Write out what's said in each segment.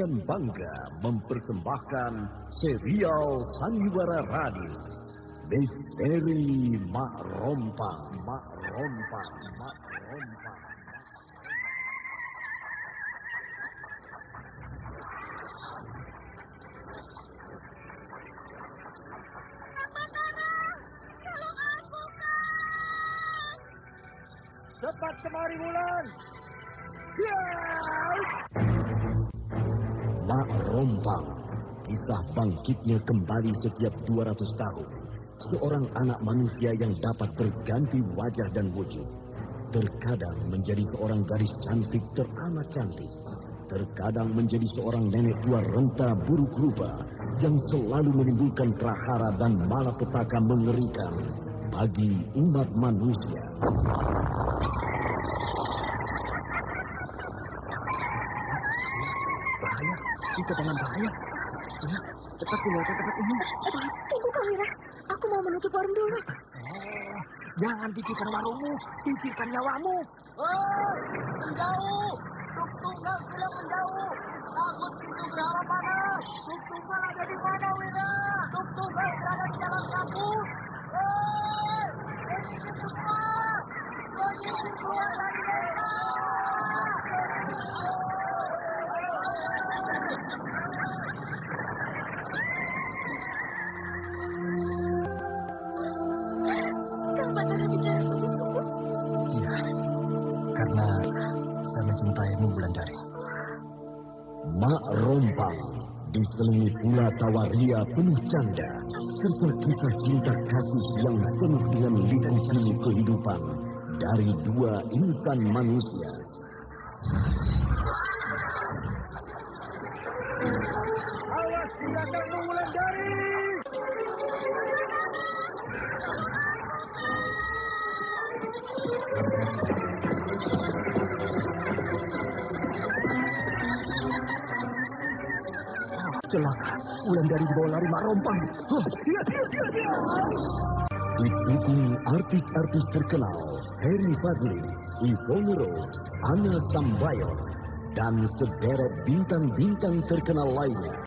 dengan bangga mempersembahkan serial Sandiwara Radio Misteri Mak Rompang. Cepat kemari, Wulan. Mak Rompang, kisah bangkitnya kembali setiap 200 tahun. Seorang anak manusia yang dapat berganti wajah dan wujud. Terkadang menjadi seorang gadis cantik teramat cantik. Terkadang menjadi seorang nenek tua renta buruk rupa yang selalu menimbulkan prahara dan malapetaka mengerikan bagi umat manusia. Bahaya, kita dalam bahaya. Sini, cepat tinggalkan tempat ini. Tunggu Kang Wira, aku mau menutup warung dulu. Jangan pikirkan warungmu, pikirkan nyawamu. Menjauh! Truk tunggal sudah menjauh. Takut itu berapa panas. Truk tunggal ada di mana, Wira? Truk tunggal berada di dalam kampus. Menyingkir semua! Menyingkir keluar dari desa! Kang Batara bicara sungguh-sungguh. Iya, karena saya mencintaimu, Wulandari. Mak Rompang diselingi pula tawaria penuh canda serta kisah cinta kasih yang penuh dengan liku-liku kehidupan dari dua insan manusia. Awas tindakanmu, Wulandari! Celaka, Wulandari dibawa lari Mak Rompang. Didukung artis-artis terkenal Ferry Fadli, Yvonne Rose, Anna Sambayon, dan sederet bintang-bintang terkenal lainnya.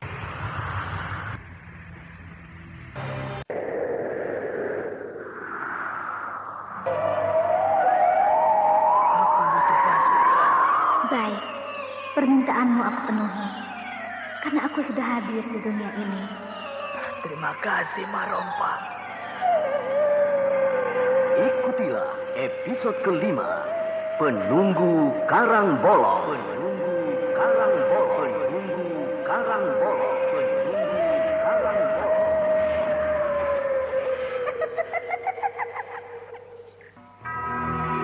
Baik, permintaanmu aku penuhi. Karena aku sudah hadir di dunia ini. Terima kasih, Mak Rompang. Ikutilah episode kelima, Penunggu Karang Bolong. Penunggu Karang Bolong. Penunggu Karang Bolong. Penunggu Karang Bolong.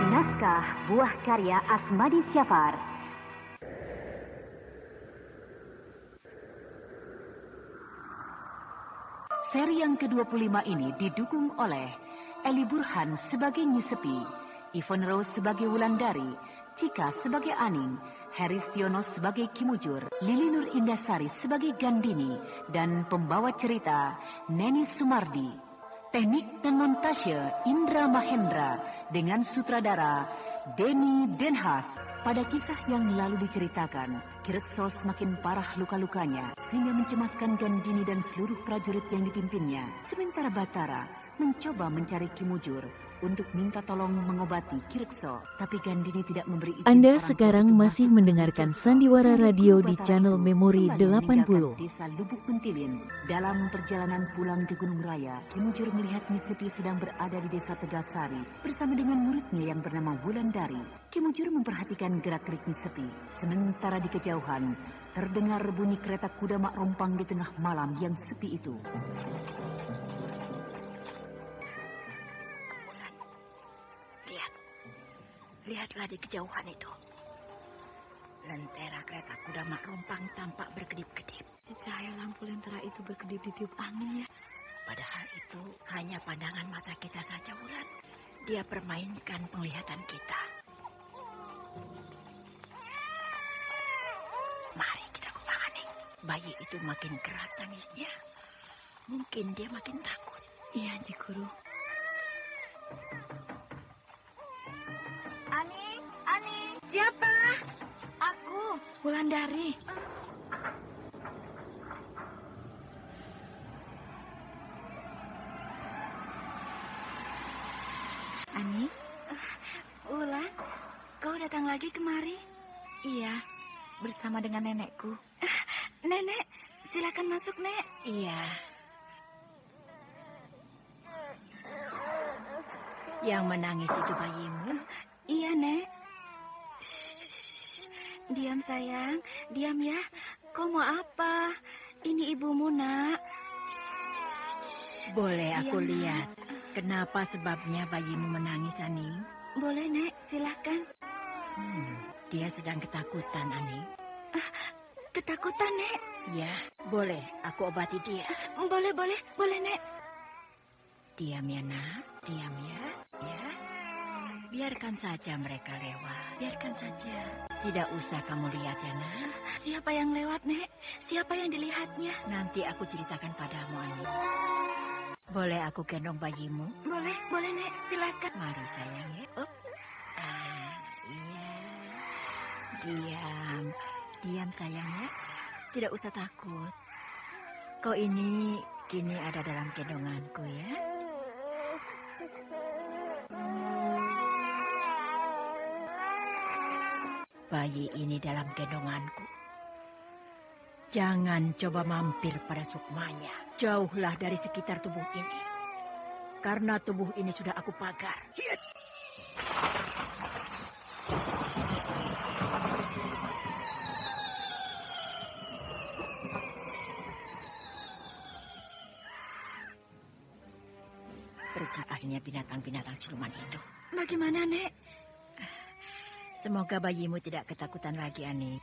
Naskah buah karya Asmadi Syafar. Seri yang ke-25 ini didukung oleh Eli Burhan sebagai Nyi Sepi, Yvonne Rose sebagai Wulandari, Cika sebagai Aning, Heris Tionos sebagai Kimujur, Lili Nur Indasari sebagai Gandini, dan pembawa cerita Neni Sumardi. Teknik dan montase Indra Mahendra dengan sutradara Denny Denhas. Pada kisah yang lalu diceritakan, Kirekso semakin parah luka-lukanya sehingga mencemaskan Gandini dan seluruh prajurit yang dipimpinnya. Sementara Batara mencoba mencari Kimujur untuk minta tolong mengobati Kirekso, tapi Gandini tidak memberi izin. Anda sekarang masih mendengarkan Sandiwara Radio di channel Memori 80. Desa Lubuk Mentilin. Dalam perjalanan pulang ke Gunung Raya, Kimujur melihat Nyi Sepi sedang berada di desa Tegasari bersama dengan muridnya yang bernama Wulandari. Kimujur memperhatikan gerak-gerik Nyi Sepi. Sementara di kejauhan terdengar bunyi kereta kuda Mak Rompang di tengah malam yang sepi itu. Lihatlah di kejauhan itu. Lentera kereta kuda Mak Rompang tampak berkedip-kedip. Cahaya lampu lentera itu berkedip di tiup angin ya. Padahal itu hanya pandangan mata kita saja, Wulan. Dia permainkan penglihatan kita. Mari kita ke Aning. Bayi itu makin keras tangisnya. Mungkin dia makin takut. Iya, Nyi Guru. Aning, siapa? Aku, Wulandari. datang lagi kemari? Iya, bersama dengan nenekku. Nenek, silakan masuk, Nek. Iya. Yang menangis itu bayimu? Iya, Nek. Diam, sayang. Diam ya. Kau mau apa? Ini ibumu, Nak. Boleh aku lihat kenapa sebabnya bayimu menangis, Ani? Boleh, Nek. Silahkan. Dia sedang ketakutan, Ani. Ketakutan, Nek? Ya, boleh. Aku obati dia. Boleh, Nek. Diam ya, Nak. Diam ya. Ya. Biarkan saja mereka lewat. Biarkan saja. Tidak usah kamu lihat ya, Nak. Siapa yang lewat, Nek? Siapa yang dilihatnya? Nanti aku ceritakan padamu, Ani. Boleh aku gendong bayimu? Boleh, Nek. Silakan. Mari, sayang ya. Iya. Diam, sayang ya. Tidak usah takut. Kau ini kini ada dalam gendonganku ya. Bayi ini dalam gendonganku. Jangan coba mampir pada sukmanya. Jauhlah dari sekitar tubuh ini. Karena tubuh ini sudah aku pagar. Pergi akhirnya binatang-binatang siluman itu. Bagaimana, Nek? Semoga bayimu tidak ketakutan lagi, Ani.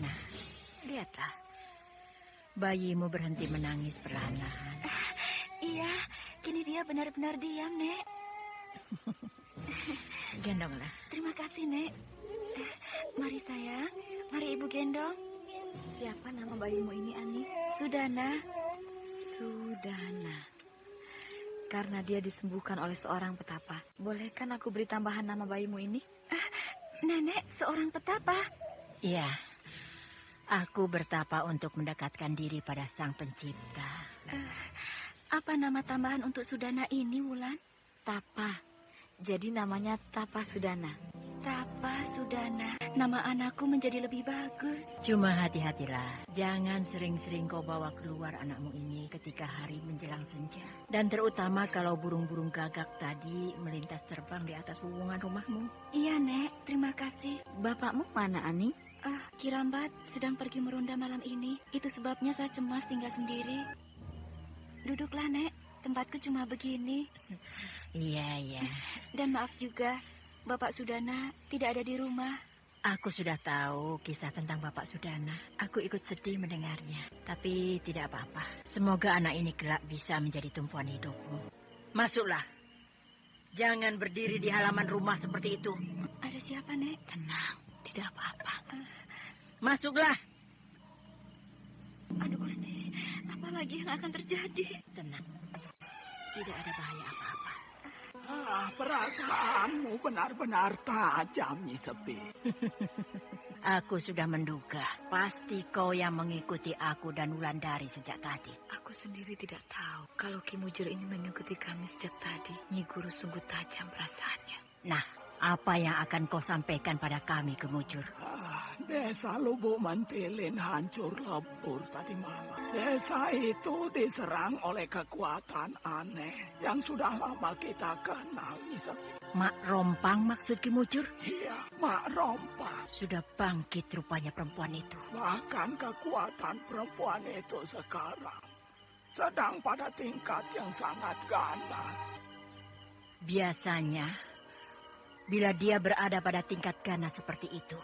Nah, lihatlah. Bayimu berhenti menangis perlahan-lahan. Iya, kini dia benar-benar diam, Nek. Gendonglah. Terima kasih, Nek. Mari, sayang. Mari Ibu gendong. Siapa nama bayimu ini, Ani? Sudana. Karena dia disembuhkan oleh seorang petapa. Bolehkan aku beri tambahan nama bayimu ini? Nenek, seorang petapa? Iya. Aku bertapa untuk mendekatkan diri pada Sang Pencipta. Apa nama tambahan untuk Sudana ini, Wulan? Tapa. Jadi namanya Tapa Sudana. Tapa Sudana. Nama anakku menjadi lebih bagus. Cuma hati-hatilah. Jangan sering-sering kau bawa keluar anakmu ini ketika hari menjelang senja. Dan terutama kalau burung-burung gagak tadi melintas terbang di atas wuwungan rumahmu. Iya, Nek. Terima kasih. Bapakmu mana, Ani? Kirambat sedang pergi meronda malam ini. Itu sebabnya saya cemas tinggal sendiri. Duduklah, Nek. Tempatku cuma begini. Iya. Dan maaf juga, Bapak Sudana tidak ada di rumah. Aku sudah tahu kisah tentang Bapak Sudana. Aku ikut sedih mendengarnya. Tapi tidak apa-apa. Semoga anak ini kelak bisa menjadi tumpuan hidupmu. Masuklah. Jangan berdiri di halaman rumah seperti itu. Ada siapa, Nek? Tenang, tidak apa-apa. Masuklah. Aduh, Gusti. Apa lagi yang akan terjadi? Tenang. Tidak ada bahaya apa-apa. Perasaanmu benar-benar tajam, Nyi Sepi. Aku sudah menduga. Pasti kau yang mengikuti aku dan Wulandari sejak tadi. Aku sendiri tidak tahu kalau Ki Mujur ini mengikuti kami sejak tadi. Nyi Guru sungguh tajam perasaannya. Nah, apa yang akan kau sampaikan pada kami, Ki Mujur? Desa Lubuk Mentilin hancur lebur tadi malam. Desa itu diserang oleh kekuatan aneh yang sudah lama kita kenal. Mak Rompang maksud Ki Mujur? Iya, Mak Rompang. Sudah bangkit rupanya perempuan itu. Bahkan kekuatan perempuan itu sekarang sedang pada tingkat yang sangat ganas. Biasanya, bila dia berada pada tingkat ganas seperti itu,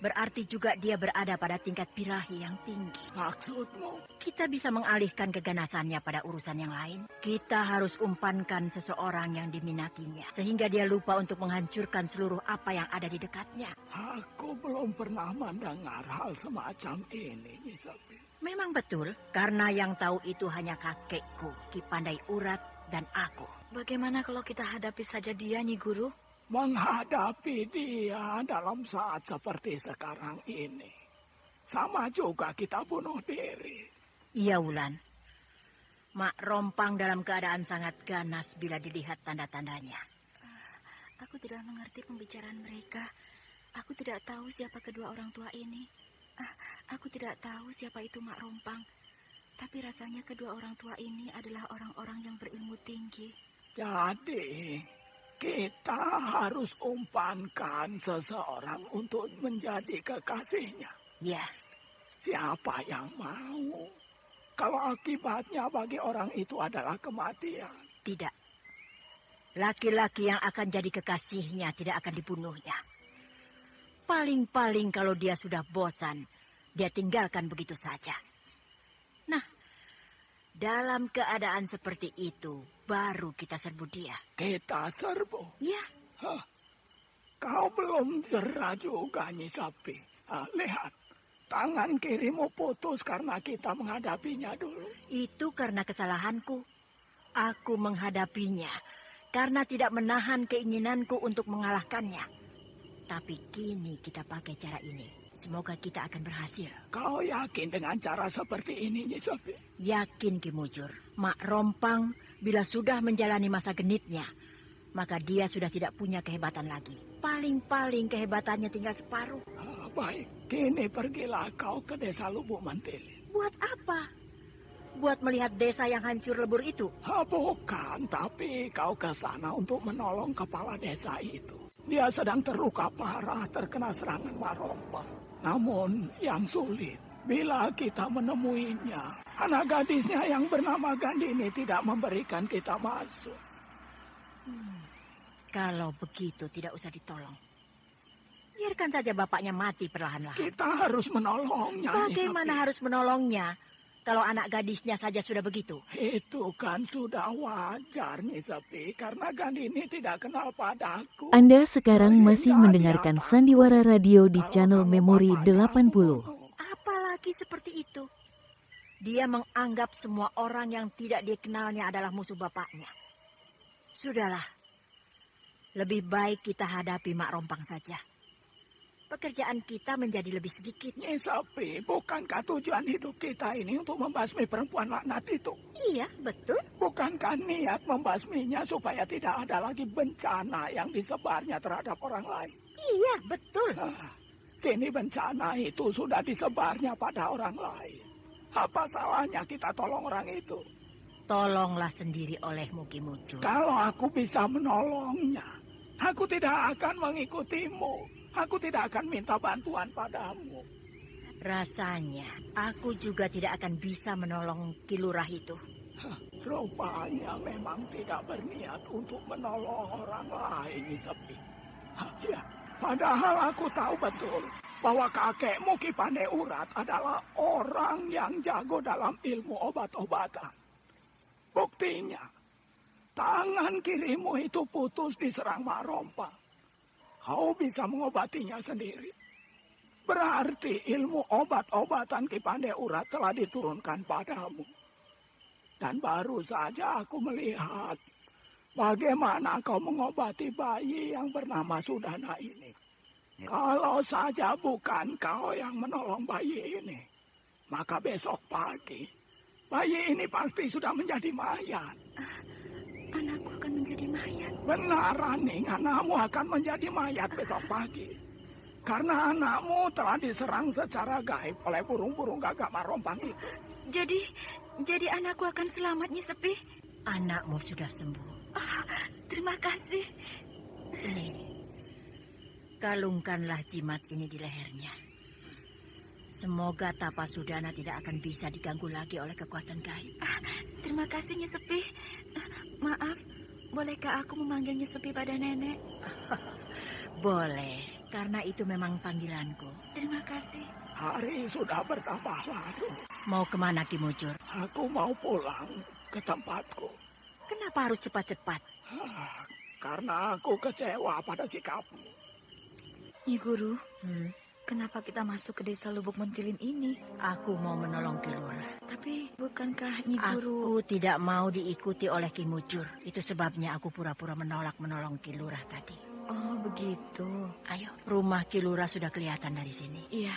berarti juga dia berada pada tingkat birahi yang tinggi. Maksudmu? Kita bisa mengalihkan keganasannya pada urusan yang lain. Kita harus umpankan seseorang yang diminatinya, sehingga dia lupa untuk menghancurkan seluruh apa yang ada di dekatnya. Aku belum pernah mendengar hal semacam ini, Nyisapi. Memang betul, karena yang tahu itu hanya kakekku, Ki Pandai Urat, dan aku. Bagaimana kalau kita hadapi saja dia, Nyi Guru? Menghadapi dia dalam saat seperti sekarang ini, sama juga kita bunuh diri. Iya, Wulan. Mak Rompang dalam keadaan sangat ganas bila dilihat tanda-tandanya. Aku tidak mengerti pembicaraan mereka. Aku tidak tahu siapa kedua orang tua ini. Aku tidak tahu siapa itu Mak Rompang. Tapi rasanya kedua orang tua ini adalah orang-orang yang berilmu tinggi. Jadi, kita harus umpankan seseorang untuk menjadi kekasihnya. Ya. Siapa yang mau? Kalau akibatnya bagi orang itu adalah kematian. Tidak. Laki-laki yang akan jadi kekasihnya tidak akan dibunuhnya. Paling-paling kalau dia sudah bosan, dia tinggalkan begitu saja. Nah, dalam keadaan seperti itu, baru kita serbu dia. Kita serbu? Ya. Hah, kau belum jerah juga, Nyi Sapi. Lihat, tangan kirimu putus karena kita menghadapinya dulu. Itu karena kesalahanku. Aku menghadapinya karena tidak menahan keinginanku untuk mengalahkannya. Tapi kini kita pakai cara ini. Semoga kita akan berhasil. Kau yakin dengan cara seperti ini, Nyi Sapi? Yakin, Ki Mujur. Mak Rompang bila sudah menjalani masa genitnya, maka dia sudah tidak punya kehebatan lagi. Paling-paling kehebatannya tinggal separuh. Baik, kini pergilah kau ke desa Lubuk Mantilin. Buat apa? Buat melihat desa yang hancur lebur itu? Bukan, tapi kau ke sana untuk menolong kepala desa itu. Dia sedang terluka parah terkena serangan Mak Rompang. Namun yang sulit, bila kita menemuinya, anak gadisnya yang bernama Gandini tidak memberikan kita masuk. Kalau begitu tidak usah ditolong. Biarkan saja bapaknya mati perlahan-lahan. Kita harus menolongnya. Bagaimana harus menolongnya? Kalau anak gadisnya saja sudah begitu. Itu kan sudah wajar, Nyi Sapi, karena Gandini tidak kenal padaku. Anda sekarang masih mendengarkan Sandiwara Radio di channel Memori 80. Apalagi seperti itu. Dia menganggap semua orang yang tidak dikenalnya adalah musuh bapaknya. Sudahlah. Lebih baik kita hadapi Mak Rompang saja. Pekerjaan kita menjadi lebih sedikit. Nyi Sapi, bukankah tujuan hidup kita ini untuk membasmi perempuan laknat itu? Iya, betul. Bukankah niat membasminya supaya tidak ada lagi bencana yang disebarnya terhadap orang lain? Iya, betul. Kini bencana itu sudah disebarnya pada orang lain. Apa salahnya kita tolong orang itu? Tolonglah sendiri olehmu, Ki Mujur. Kalau aku bisa menolongnya, aku tidak akan mengikutimu. Aku tidak akan minta bantuan padamu. Rasanya aku juga tidak akan bisa menolong Ki Lurah itu. Rupanya memang tidak berniat untuk menolong orang lain, Sepi. Ya, padahal aku tahu betul bahwa kakekmu Ki Pandai Urat adalah orang yang jago dalam ilmu obat-obatan. Buktinya, tangan kirimu itu putus diserang Mak Rompang. Kau bisa mengobatinya sendiri. Berarti ilmu obat-obatan Ki Pandai Urat telah diturunkan padamu. Dan baru saja aku melihat bagaimana kau mengobati bayi yang bernama Sudana ini. Kalau saja bukan kau yang menolong bayi ini, maka besok pagi bayi ini pasti sudah menjadi mayat. Anakku akan menjadi mayat. Benar, Raning. Anakmu akan menjadi mayat besok pagi. Karena anakmu telah diserang secara gaib oleh burung-burung gagak Mak Rompang itu. Jadi anakku akan selamat, Nyi Sepi? Anakmu sudah sembuh. Terima kasih. Ini, kalungkanlah jimat ini di lehernya. Semoga Tapa Sudana tidak akan bisa diganggu lagi oleh kekuatan gaib. Terima kasih, Nyi Sepi. Maaf, bolehkah aku memanggilnya Sepi pada nenek? Boleh, karena itu memang panggilanku. Terima kasih. Hari sudah bertambah larut. Mau kemana, Ki Mujur? Aku mau pulang ke tempatku. Kenapa harus cepat-cepat? Karena aku kecewa pada sikapmu. Nyi Guru, kenapa kita masuk ke desa Lubuk Mentilin ini? Aku mau menolong Ki Lurah. Tapi bukankah Nyi Guru... Aku tidak mau diikuti oleh Ki Mujur. Itu sebabnya aku pura-pura menolak menolong Ki Lurah tadi. Oh, begitu. Ayo, rumah Ki Lurah sudah kelihatan dari sini. Iya.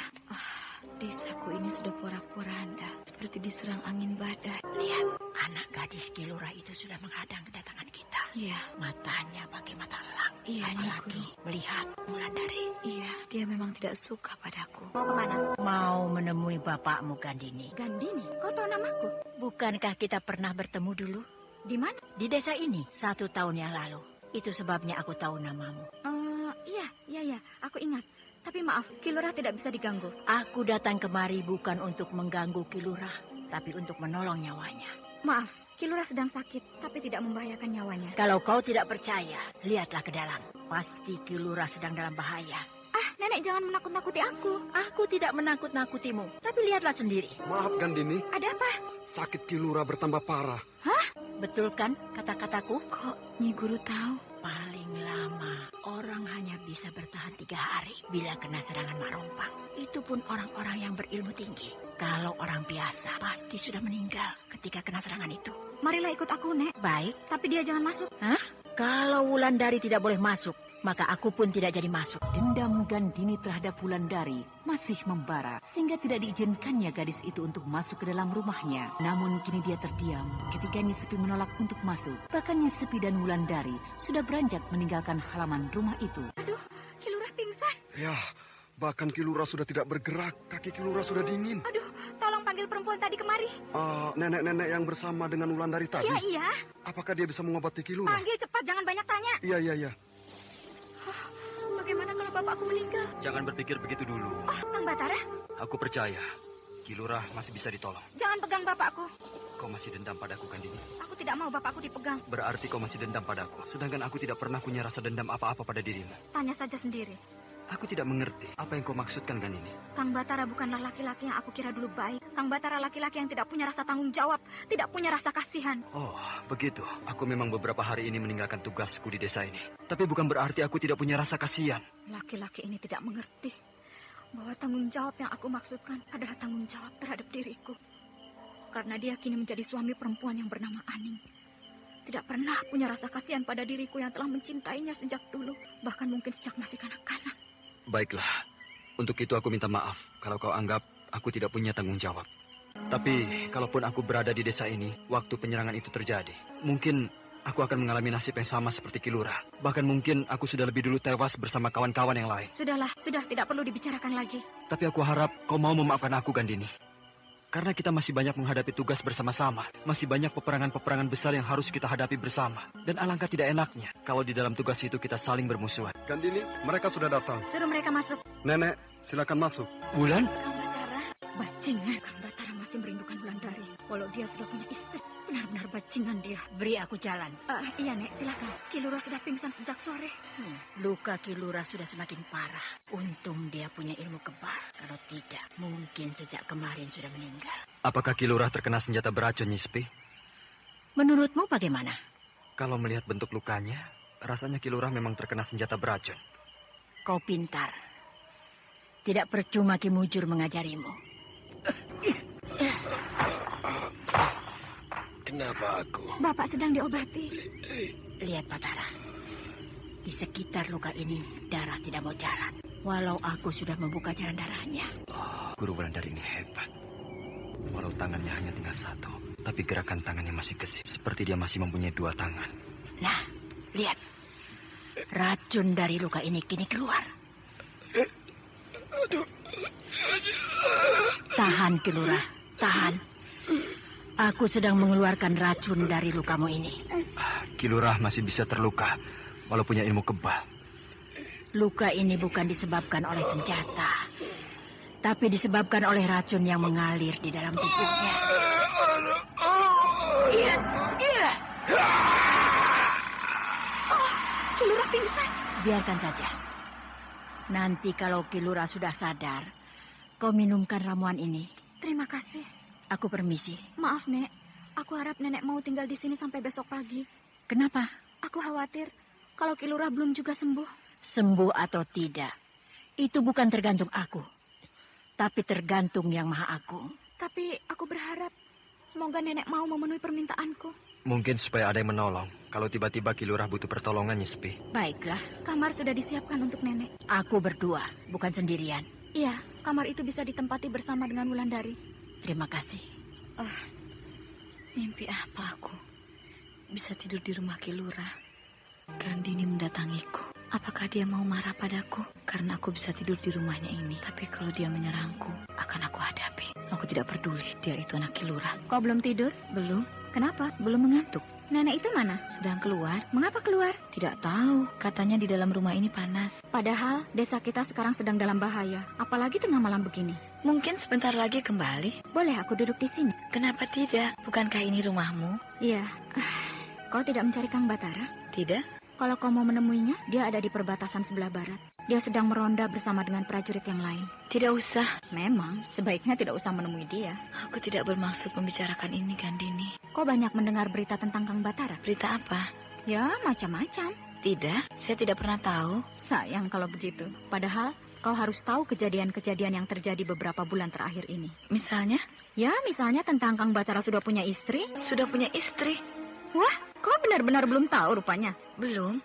Desaku ini sudah porak-poranda, seperti diserang angin badai. Lihat, anak gadis Ki Lurah itu sudah menghadang kedatangan kita. Iya. Matanya pakai mata elang. Iya, apalagi melihat Wulandari. Iya, dia memang tidak suka padaku. Mau kemana? Mau menemui bapakmu, Gandini. Gandini, kau tahu namaku? Bukankah kita pernah bertemu dulu? Di mana? Di desa ini, 1 tahun yang lalu. Itu sebabnya aku tahu namamu. Iya, aku ingat. Tapi maaf, Ki Lurah tidak bisa diganggu. Aku datang kemari bukan untuk mengganggu Ki Lurah, tapi untuk menolong nyawanya. Maaf, Ki Lurah sedang sakit, tapi tidak membahayakan nyawanya. Kalau kau tidak percaya, lihatlah ke dalam. Pasti Ki Lurah sedang dalam bahaya. Ah, Nenek jangan menakut-nakuti aku. Aku tidak menakut-nakutimu, tapi lihatlah sendiri. Maaf, Gandini. Ada apa? Sakit Ki Lurah bertambah parah. Hah? Betul kan kata-kataku? Kok Nyi Guru tahu? Paling lama, orang hanya bisa bertahan 3 hari bila kena serangan Mak Rompang. Itu pun orang-orang yang berilmu tinggi. Kalau orang biasa, pasti sudah meninggal ketika kena serangan itu. Marilah ikut aku, Nek. Baik. Tapi dia jangan masuk. Hah? Kalau Wulandari tidak boleh masuk, maka aku pun tidak jadi masuk. Dendam Gandini terhadap Wulandari masih membara sehingga tidak diizinkannya gadis itu untuk masuk ke dalam rumahnya. Namun kini dia terdiam ketika Nyi Sepi menolak untuk masuk. Bahkan Nyi Sepi dan Wulandari sudah beranjak meninggalkan halaman rumah itu. Aduh, Ki Lurah pingsan. Ya, bahkan Ki Lurah sudah tidak bergerak. Kaki Ki Lurah sudah dingin. Aduh, tolong panggil perempuan tadi kemari. Nenek-nenek yang bersama dengan Wulandari tadi. Iya. Apakah dia bisa mengobati Ki Lurah? Panggil cepat, jangan banyak tanya. Iya. Bagaimana kalau bapakku meninggal? Jangan berpikir begitu dulu. Oh, Kang Batara? Aku percaya Ki Lurah masih bisa ditolong. Jangan pegang bapakku. Kau masih dendam padaku, Gandini? Aku tidak mau bapakku dipegang. Berarti kau masih dendam padaku. Sedangkan aku tidak pernah punya rasa dendam apa-apa pada dirimu. Tanya saja sendiri. Aku tidak mengerti apa yang kau maksudkan, Gandini. Kang Batara bukanlah laki-laki yang aku kira dulu baik. Kang Batara laki-laki yang tidak punya rasa tanggung jawab, tidak punya rasa kasihan. Oh, begitu. Aku memang beberapa hari ini meninggalkan tugasku di desa ini. Tapi bukan berarti aku tidak punya rasa kasihan. Laki-laki ini tidak mengerti bahwa tanggung jawab yang aku maksudkan adalah tanggung jawab terhadap diriku. Karena dia kini menjadi suami perempuan yang bernama Aning. Tidak pernah punya rasa kasihan pada diriku yang telah mencintainya sejak dulu. Bahkan mungkin sejak masih kanak-kanak. Baiklah. Untuk itu aku minta maaf kalau kau anggap aku tidak punya tanggung jawab. Tapi kalaupun aku berada di desa ini waktu penyerangan itu terjadi, mungkin aku akan mengalami nasib yang sama seperti Ki Lurah. Bahkan mungkin aku sudah lebih dulu tewas bersama kawan-kawan yang lain. Sudah tidak perlu dibicarakan lagi. Tapi aku harap kau mau memaafkan aku, Gandini. Karena kita masih banyak menghadapi tugas bersama-sama. Masih banyak peperangan-peperangan besar yang harus kita hadapi bersama. Dan alangkah tidak enaknya kalau di dalam tugas itu kita saling bermusuhan. Gandini, mereka sudah datang. Suruh mereka masuk. Nenek, silakan masuk. Wulan? Kang Batara, bajingan. Kang Batara masih merindukan Wulandari. Walau dia sudah punya istri. Benar-benar bajingan dia. Beri aku jalan. Iya, Nek, silakan. Ki Lurah sudah pingsan sejak sore. Luka Ki Lurah sudah semakin parah. Untung dia punya ilmu kebal. Kalau tidak, mungkin sejak kemarin sudah meninggal. Apakah Ki Lurah terkena senjata beracun, Nyi Sepi? Menurutmu bagaimana? Kalau melihat bentuk lukanya, rasanya Ki Lurah memang terkena senjata beracun. Kau pintar. Tidak percuma Ki Mujur mengajarimu. Kenapa aku? Bapak sedang diobati. Lihat, Batara. Di sekitar luka ini, darah tidak mau jalan. Walau aku sudah membuka jalan darahnya. Guru Wulandari ini hebat. Walau tangannya hanya tinggal 1, tapi gerakan tangannya masih gesit. Seperti dia masih mempunyai 2 tangan. Nah, lihat. Racun dari luka ini kini keluar. Tahan, Ki Lurah. Tahan. Aku sedang mengeluarkan racun dari lukamu ini. Ki Lurah masih bisa terluka, walau punya ilmu kebal. Luka ini bukan disebabkan oleh senjata, tapi disebabkan oleh racun yang mengalir di dalam tubuhnya. Iya. Ki Lurah pingsan. Biarkan saja. Nanti kalau Ki Lurah sudah sadar, kau minumkan ramuan ini. Terima kasih. Aku permisi. Maaf, Nek. Aku harap Nenek mau tinggal di sini sampai besok pagi. Kenapa? Aku khawatir kalau Ki Lurah belum juga sembuh. Sembuh atau tidak, itu bukan tergantung aku, tapi tergantung Yang Maha Agung. Tapi aku berharap semoga Nenek mau memenuhi permintaanku. Mungkin supaya ada yang menolong. Kalau tiba-tiba Ki Lurah butuh pertolongan, Nyi Sepi. Baiklah. Kamar sudah disiapkan untuk Nenek. Aku berdua, bukan sendirian. Iya, kamar itu bisa ditempati bersama dengan Wulandari. Terima kasih. Mimpi apa aku? Bisa tidur di rumah Ki Lurah. Gandini mendatangiku. Apakah dia mau marah padaku? Karena aku bisa tidur di rumahnya ini. Tapi kalau dia menyerangku, akan aku hadapi. Aku tidak peduli, dia itu anak kilurah. Kau belum tidur? Belum. Kenapa? Belum mengantuk. Nenek itu mana? Sedang keluar. Mengapa keluar? Tidak tahu. Katanya di dalam rumah ini panas. Padahal desa kita sekarang sedang dalam bahaya. Apalagi tengah malam begini. Mungkin sebentar lagi kembali. Boleh aku duduk di sini? Kenapa tidak? Bukankah ini rumahmu? Iya. Kau tidak mencari Kang Batara? Tidak. Kalau kau mau menemuinya, dia ada di perbatasan sebelah barat. Dia sedang meronda bersama dengan prajurit yang lain. Tidak usah. Memang, sebaiknya tidak usah menemui dia. Aku tidak bermaksud membicarakan ini, Gandini. Kau banyak mendengar berita tentang Kang Batara? Berita apa? Ya, macam-macam. Tidak, saya tidak pernah tahu. Sayang kalau begitu. Padahal, kau harus tahu kejadian-kejadian yang terjadi beberapa bulan terakhir ini. Misalnya? Ya, misalnya tentang Kang Batara sudah punya istri. Sudah punya istri? Wah, kau benar-benar belum tahu rupanya. Belum.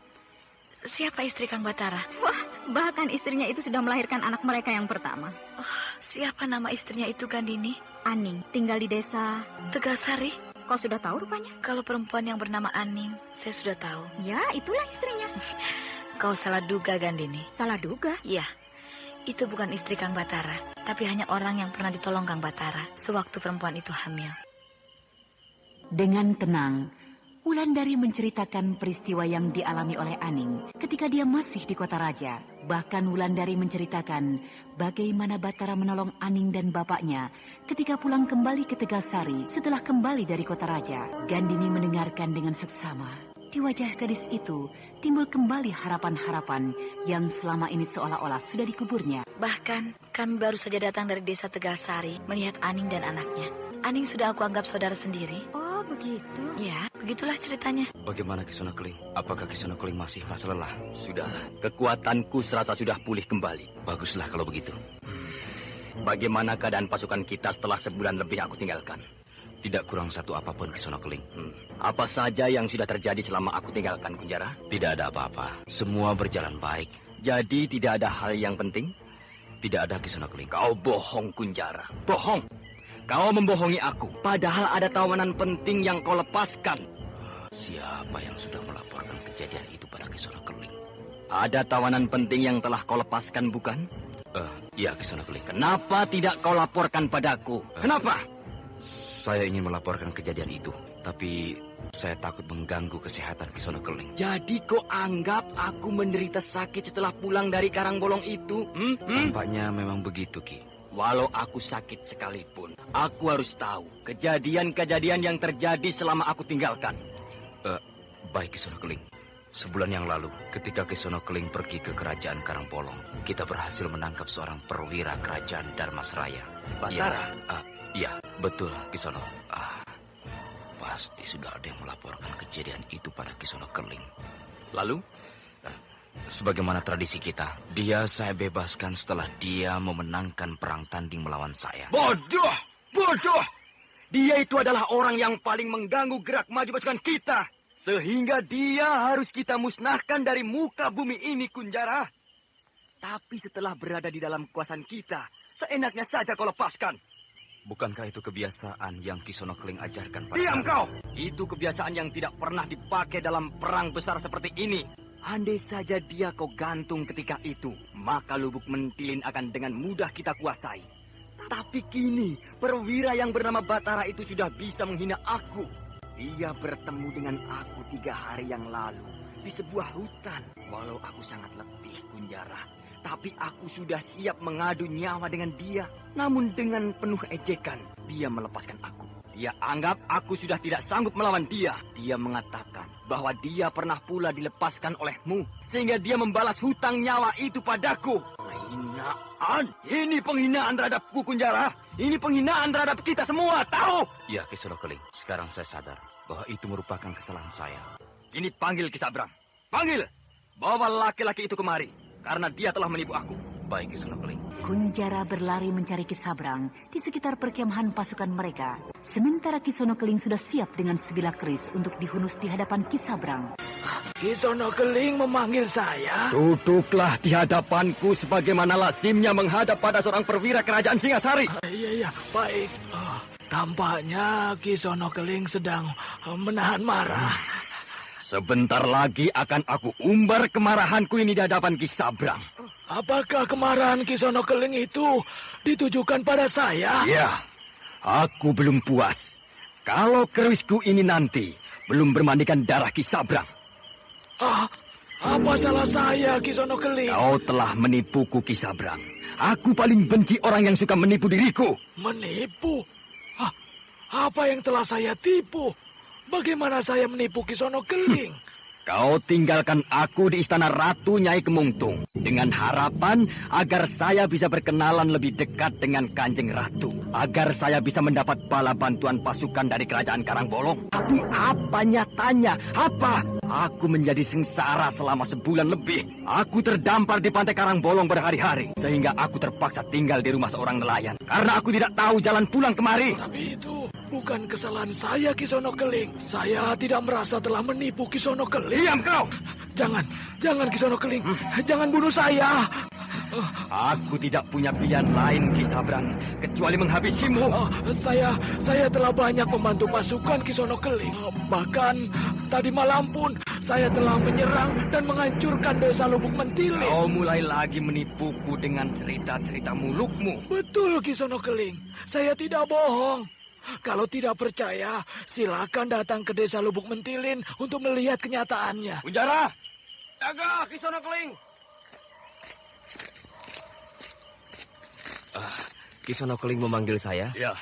Siapa istri Kang Batara? Wah, bahkan istrinya itu sudah melahirkan anak mereka yang pertama. Oh, siapa nama istrinya itu, Gandini? Aning, tinggal di desa Tegalsari. Kau sudah tahu rupanya? Kalau perempuan yang bernama Aning, saya sudah tahu. Ya, itulah istrinya. Kau salah duga, Gandini. Salah duga? Iya. Itu bukan istri Kang Batara, tapi hanya orang yang pernah ditolong Kang Batara sewaktu perempuan itu hamil. Dengan tenang, Wulandari menceritakan peristiwa yang dialami oleh Aning ketika dia masih di kota raja. Bahkan Wulandari menceritakan bagaimana Batara menolong Aning dan bapaknya ketika pulang kembali ke Tegalsari setelah kembali dari kota raja. Gandini mendengarkan dengan seksama. Di wajah gadis itu timbul kembali harapan-harapan yang selama ini seolah-olah sudah dikuburnya. Bahkan kami baru saja datang dari desa Tegalsari melihat Aning dan anaknya. Aning sudah aku anggap saudara sendiri. Oh, begitu? Ya, begitulah ceritanya. Bagaimana Kisono Keling? Apakah Kisono Keling masih merasa lelah? Sudahlah, kekuatanku serasa sudah pulih kembali. Baguslah kalau begitu. Bagaimana keadaan pasukan kita setelah sebulan lebih aku tinggalkan? Tidak kurang satu apapun Kisono Keling. Apa saja yang sudah terjadi selama aku tinggalkan Kunjara? Tidak ada apa-apa. Semua berjalan baik. Jadi tidak ada hal yang penting? Tidak ada Kisono Keling. Kau bohong Kunjara. Bohong. Kau membohongi aku. Padahal ada tawanan penting yang kau lepaskan. Siapa yang sudah melaporkan kejadian itu pada Kisono Keling? Ada tawanan penting yang telah kau lepaskan, bukan? Iya Kisono Keling. Kenapa tidak kau laporkan padaku? Kenapa? Saya ingin melaporkan kejadian itu, tapi saya takut mengganggu kesehatan Kisono Keling. Jadi kau anggap aku menderita sakit setelah pulang dari Karangbolong itu? Tampaknya memang begitu, Ki. Walau aku sakit sekalipun, aku harus tahu kejadian-kejadian yang terjadi selama aku tinggalkan. Baik Kisono Keling. Sebulan yang lalu, ketika Kisono Keling pergi ke kerajaan Karangbolong, kita berhasil menangkap seorang perwira kerajaan Darmasraya. Batara? Iya, betul Kisono. Pasti sudah ada yang melaporkan kejadian itu pada Kisono Keling. Lalu? Sebagaimana tradisi kita, dia saya bebaskan setelah dia memenangkan perang tanding melawan saya. Bodoh! Bodoh! Dia itu adalah orang yang paling mengganggu gerak maju pasukan kita. Sehingga dia harus kita musnahkan dari muka bumi ini, Kunjara. Tapi setelah berada di dalam kekuasaan kita, seenaknya saja kau lepaskan. Bukankah itu kebiasaan yang Kisono Keling ajarkan pada... Diam kau! Itu kebiasaan yang tidak pernah dipakai dalam perang besar seperti ini. Andai saja dia kau gantung ketika itu, maka Lubuk Mentilin akan dengan mudah kita kuasai. Tapi kini, perwira yang bernama Batara itu sudah bisa menghina aku. Dia bertemu dengan aku 3 hari yang lalu di sebuah hutan. Walau aku sangat letih, Kunjara, tapi aku sudah siap mengadu nyawa dengan dia. Namun dengan penuh ejekan, dia melepaskan aku. Dia anggap aku sudah tidak sanggup melawan dia. Dia mengatakan bahwa dia pernah pula dilepaskan olehmu, sehingga dia membalas hutang nyawa itu padaku. Penghinaan! Ini penghinaan terhadapku, Kunjara. Ini penghinaan terhadap kita semua, tahu? Ya, Kisono Keling. Sekarang saya sadar bahwa itu merupakan kesalahan saya. Ini panggil Kisabrang. Panggil! Bawa laki-laki itu kemari, karena dia telah menipu aku. Baik, Kisono Keling. Kunjara berlari mencari Kisabrang di sekitar perkemahan pasukan mereka. Sementara Kisono Keling sudah siap dengan sebilah keris untuk dihunus di hadapan Kisabrang. Kisono Keling memanggil saya. Duduklah di hadapanku sebagaimana lazimnya menghadap pada seorang perwira kerajaan Singasari. Iya, baik. Tampaknya Kisono Keling sedang menahan marah. Sebentar lagi akan aku umbar kemarahanku ini di hadapan Ki Sabrang. Apakah kemarahan Ki Sono Keling itu ditujukan pada saya? Ya, aku belum puas. Kalau kerisku ini nanti belum bermandikan darah Ki Sabrang. Apa salah saya, Ki Sono Keling? Kau telah menipuku, Ki Sabrang. Aku paling benci orang yang suka menipu diriku. Menipu? Apa yang telah saya tipu? Bagaimana saya menipu Ki Sono Keling? Kau tinggalkan aku di istana Ratu Nyai Kemungtung dengan harapan agar saya bisa berkenalan lebih dekat dengan Kanjeng Ratu, agar saya bisa mendapat bala bantuan pasukan dari kerajaan Karangbolong. Tapi apa nyatanya? Apa? Aku menjadi sengsara selama sebulan lebih. Aku terdampar di pantai Karangbolong berhari-hari, sehingga aku terpaksa tinggal di rumah seorang nelayan karena aku tidak tahu jalan pulang kemari. Tapi itu bukan kesalahan saya, Ki Sono Keling. Saya tidak merasa telah menipu Ki Sono Keling. Diam kau! Jangan Ki Sono Keling. Jangan bunuh saya. Aku tidak punya pilihan lain, Ki Sabrang, kecuali menghabisimu. Saya telah banyak membantu pasukan Ki Sono Keling. Bahkan tadi malam pun saya telah menyerang dan menghancurkan desa Lubuk Mentilin. Kau mulai lagi menipuku dengan cerita-cerita mulukmu. Betul, Ki Sono Keling. Saya tidak bohong. Kalau tidak percaya, silakan datang ke desa Lubuk Mentilin untuk melihat kenyataannya. Kunjara! Jaga Ki Sono Keling! Ki Sono Keling memanggil saya? Ya.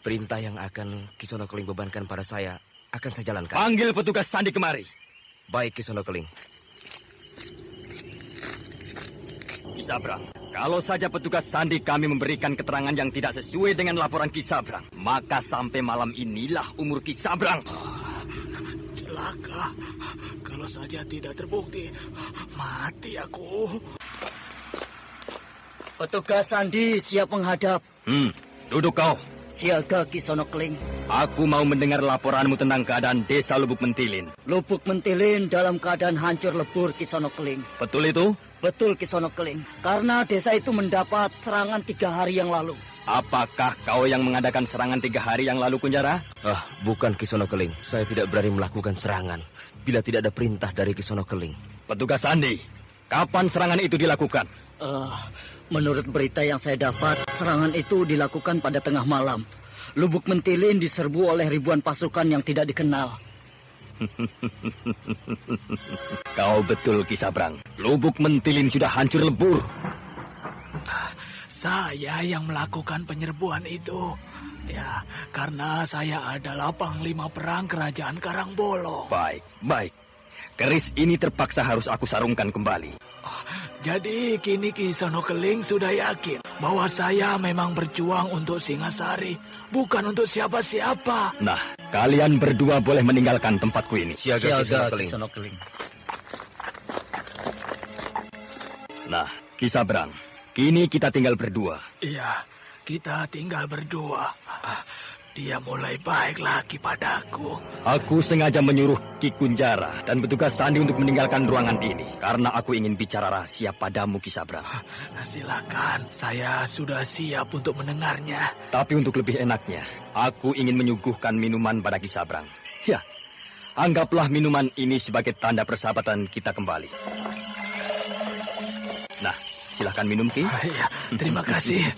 Perintah yang akan Ki Sono Keling bebankan pada saya akan saya jalankan. Panggil petugas sandi kemari. Baik, Ki Sono Keling. Ki Sabrang, kalau saja petugas sandi kami memberikan keterangan yang tidak sesuai dengan laporan Ki Sabrang, maka sampai malam inilah umur Ki Sabrang. Celaka. Kalau saja tidak terbukti, mati aku. Petugas sandi siap menghadap. Duduk kau. Siaga Ki Sono Keling. Aku mau mendengar laporanmu tentang keadaan desa Lubuk Mentilin. Lubuk Mentilin dalam keadaan hancur lebur, Ki Sono Keling. Betul itu? Betul, Ki Sono Keling. Karena desa itu mendapat serangan 3 hari yang lalu. Apakah kau yang mengadakan serangan 3 hari yang lalu, Kunjara? Bukan, Ki Sono Keling. Saya tidak berani melakukan serangan bila tidak ada perintah dari Ki Sono Keling. Petugas sandi, kapan serangan itu dilakukan? Menurut berita yang saya dapat, serangan itu dilakukan pada tengah malam. Lubuk Mentilin diserbu oleh ribuan pasukan yang tidak dikenal. Kau betul, Ki Sabrang. Lubuk Mentilin sudah hancur lebur. Saya yang melakukan penyerbuan itu. Ya, karena saya adalah panglima perang kerajaan Karangbolong. Baik. Keris ini terpaksa harus aku sarungkan kembali. Jadi kini Ki Sono Keling sudah yakin bahwa saya memang berjuang untuk Singasari, bukan untuk siapa-siapa. Nah, kalian berdua boleh meninggalkan tempatku ini. Siaga Ki Sono Keling. Nah, Ki Sabrang, kini kita tinggal berdua. Iya, kita tinggal berdua. Dia mulai baik lagi padaku. Aku sengaja menyuruh Ki Kunjara dan petugas sandi untuk meninggalkan ruangan ini karena aku ingin bicara rahasia padamu, Ki Sabrang. Silakan, saya sudah siap untuk mendengarnya. Tapi untuk lebih enaknya, aku ingin menyuguhkan minuman pada Ki Sabrang. Ya, anggaplah minuman ini sebagai tanda persahabatan kita kembali. Nah, silakan minum, Ki. Ya, terima kasih.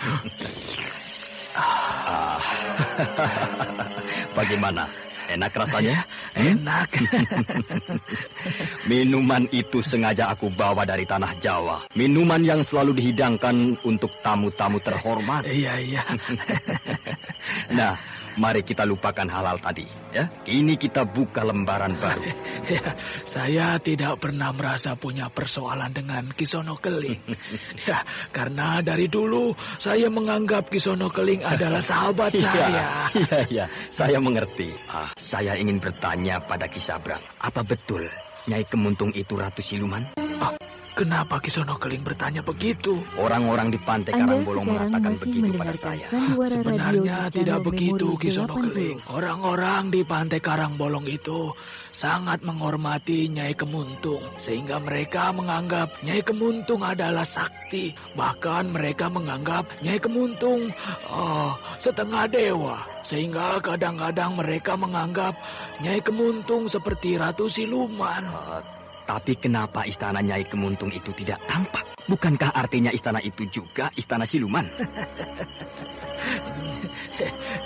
Bagaimana? Enak rasanya? Enak. Minuman itu sengaja aku bawa dari tanah Jawa. Minuman yang selalu dihidangkan untuk tamu-tamu terhormat. Iya. Nah, mari kita lupakan hal-hal tadi. Ya, kini kita buka lembaran baru. Ya, saya tidak pernah merasa punya persoalan dengan Ki Sono Keling. Ya, karena dari dulu saya menganggap Ki Sono Keling adalah sahabat saya. Iya, saya mengerti. Saya ingin bertanya pada Ki Sabrang, apa betul Nyai Kemuntung itu Ratu Siluman? Kenapa Kisono Keling bertanya begitu? Orang-orang di Pantai Karangbolong mengatakan begitu pada saya. Sebenarnya tidak begitu, Kisono Keling. Orang-orang di Pantai Karangbolong itu sangat menghormati Nyai Kemuntung, sehingga mereka menganggap Nyai Kemuntung adalah sakti. Bahkan mereka menganggap Nyai Kemuntung setengah dewa, sehingga kadang-kadang mereka menganggap Nyai Kemuntung seperti Ratu Siluman. Tapi kenapa istana Nyai Kemuntung itu tidak tampak? Bukankah artinya istana itu juga istana siluman?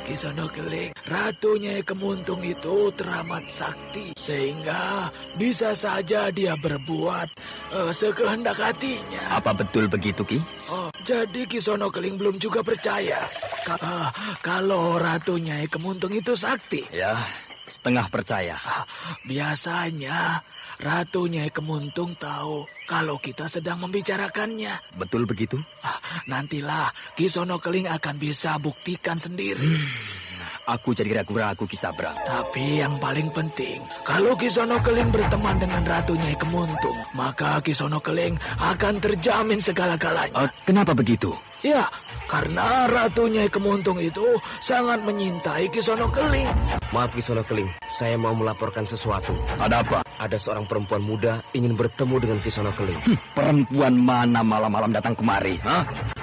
Kisono Keling, Ratu Nyai Kemuntung itu teramat sakti, sehingga bisa saja dia berbuat sekehendak hatinya. Apa betul begitu, Ki? Jadi Kisono Keling belum juga percaya kalau Ratu Nyai Kemuntung itu sakti? Ya, setengah percaya. Biasanya Ratu Nyai Kemuntung tahu kalau kita sedang membicarakannya. Betul begitu? Nantilah Kisono Keling akan bisa buktikan sendiri. Aku jadi ragu-ragu, Ki Sabrang. Tapi yang paling penting, kalau Kisono Keling berteman dengan Ratu Nyai Kemuntung, maka Kisono Keling akan terjamin segala-galanya. Kenapa begitu? Ya, karena Ratu Nyai Kemuntung itu sangat menyintai Kisono Keling. Maaf Kisono Keling, saya mau melaporkan sesuatu. Ada apa? Ada seorang perempuan muda ingin bertemu dengan Kisono Keling. Perempuan mana malam-malam datang kemari?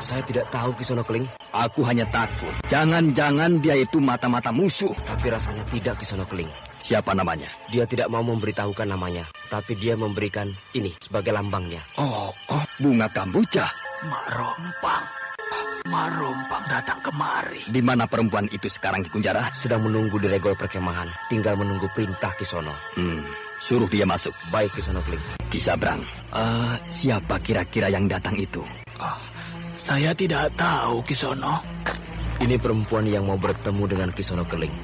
Saya tidak tahu Kisono Keling. Aku hanya takut. Jangan-jangan dia itu mata-mata musuh. Tapi rasanya tidak Kisono Keling. Siapa namanya? Dia tidak mau memberitahukan namanya, tapi dia memberikan ini sebagai lambangnya. Bunga kambuja. Mak Rompang datang kemari. Di mana perempuan itu sekarang di Kunjara? Sedang menunggu di regol perkemahan. Tinggal menunggu perintah Kisono. Suruh dia masuk. Baik Kisono Keling. Ki Sabrang, siapa kira-kira yang datang itu? Saya tidak tahu, Kisono. Ini perempuan yang mau bertemu dengan Kisono Keling.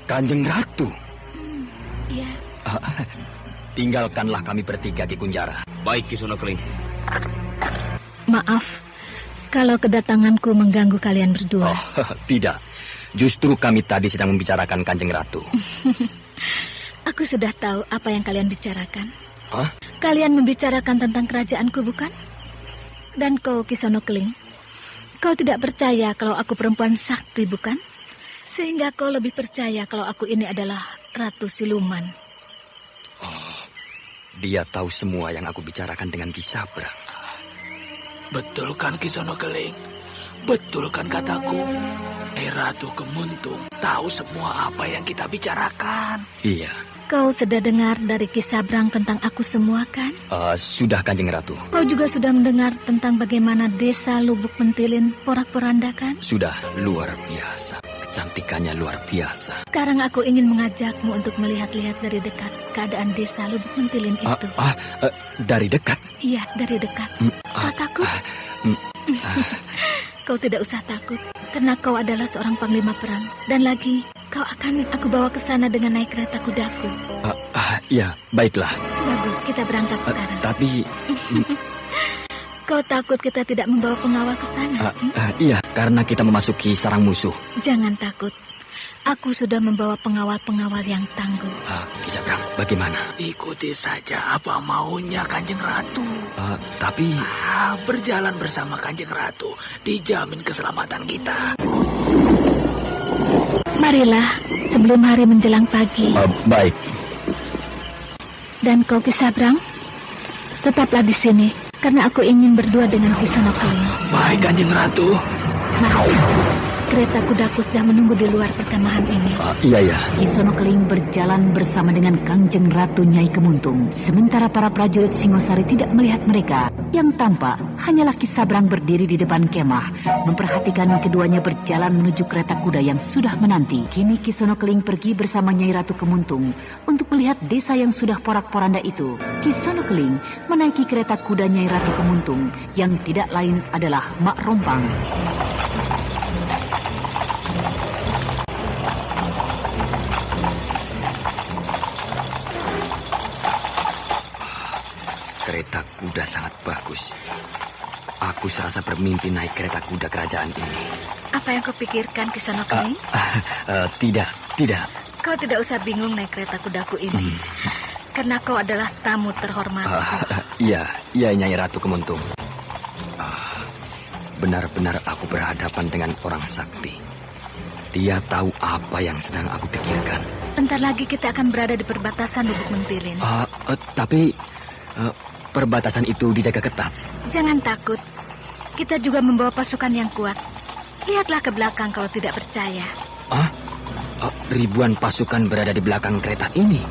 Kanjeng Ratu. Iya. Tinggalkanlah kami bertiga Ki Kunjara. Baik Kisono Keling. Maaf, kalau kedatanganku mengganggu kalian berdua. Tidak. Justru kami tadi sedang membicarakan Kanjeng Ratu. Aku sudah tahu apa yang kalian bicarakan. Kalian membicarakan tentang kerajaanku, bukan? Dan kau, Kisono Keling, kau tidak percaya kalau aku perempuan sakti, bukan? Sehingga kau lebih percaya kalau aku ini adalah Ratu Siluman. Dia tahu semua yang aku bicarakan dengan Ki Sabrang. Betul kan Kisono Keling? Betul kan kataku? Ratu Kemuntung tahu semua apa yang kita bicarakan. Iya. Kau sudah dengar dari Ki Sabrang tentang aku semua, kan? Sudah, Kanjeng Ratu. Kau juga sudah mendengar tentang bagaimana desa Lubuk Mentilin porak-poranda, kan? Sudah, luar biasa. Kecantikannya luar biasa. Sekarang aku ingin mengajakmu untuk melihat-lihat dari dekat keadaan desa Lubuk Mentilin itu. Dari dekat? Iya, dari dekat. Kau takut? Kau tidak usah takut, karena kau adalah seorang panglima perang. Dan lagi, kau akan aku bawa ke sana dengan naik kereta kudaku. Ya, baiklah. Bagus, kita berangkat sekarang. Tapi... Kau takut kita tidak membawa pengawal ke sana? Iya, karena kita memasuki sarang musuh. Jangan takut. Aku sudah membawa pengawal-pengawal yang tangguh. Ki Sabrang, bagaimana? Ikuti saja apa maunya Kanjeng Ratu. Tapi... berjalan bersama Kanjeng Ratu dijamin keselamatan kita. Marilah, sebelum hari menjelang pagi. Baik. Dan kau, Ki Sabrang, tetaplah di sini, karena aku ingin berdua dengan Kisono Keling. Baik, Kanjeng Ratu. Mari. Kereta kudaku sudah menunggu di luar perkemahan ini. Iya. Kisono Keling berjalan bersama dengan Kanjeng Ratu Nyai Kemuntung. Sementara para prajurit Singosari tidak melihat mereka. Yang tampak hanyalah Ki Sabrang berdiri di depan kemah, memperhatikan keduanya berjalan menuju kereta kuda yang sudah menanti. Kini Kisono Keling pergi bersama Nyai Ratu Kemuntung untuk melihat desa yang sudah porak-poranda itu. Kisono Keling menaiki kereta kuda Nyai Ratu Kemuntung yang tidak lain adalah Mak Rompang. Kereta kuda sangat bagus. Aku serasa bermimpi naik kereta kuda kerajaan ini. Apa yang kau pikirkan, Kisono Keling? Tidak. Kau tidak usah bingung naik kereta kudaku ini. karena kau adalah tamu terhormat. Iya, Nyai Ratu Kemuntung. Benar-benar aku berhadapan dengan orang sakti. Dia tahu apa yang sedang aku pikirkan. Bentar lagi kita akan berada di perbatasan Lubuk Mentilin. Tapi perbatasan itu dijaga ketat. Jangan takut. Kita juga membawa pasukan yang kuat. Lihatlah ke belakang kalau tidak percaya. Ribuan pasukan berada di belakang kereta ini.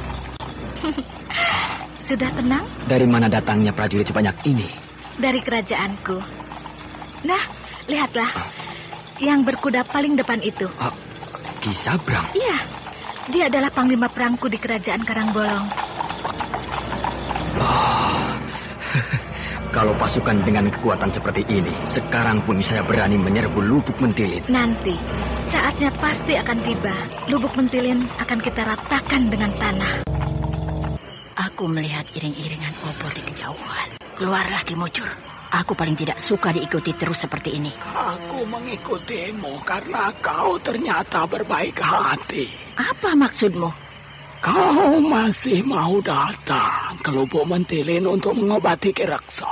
Sudah tenang? Dari mana datangnya prajurit sebanyak ini? Dari kerajaanku. Nah, lihatlah. Yang berkuda paling depan itu. Ki Sabrang? Iya. Dia adalah panglima perangku di kerajaan Karangbolong. Kalau pasukan dengan kekuatan seperti ini, sekarang pun saya berani menyerbu Lubuk Mentilin. Nanti, saatnya pasti akan tiba. Lubuk Mentilin akan kita ratakan dengan tanah. Aku melihat iring-iringan obor di kejauhan. Keluarlah, Ki Mujur. Aku paling tidak suka diikuti terus seperti ini. Aku mengikutimu karena kau ternyata berbaik hati. Apa maksudmu? Kau masih mau datang ke Lubuk Mentilin untuk mengobati Ki Rekso.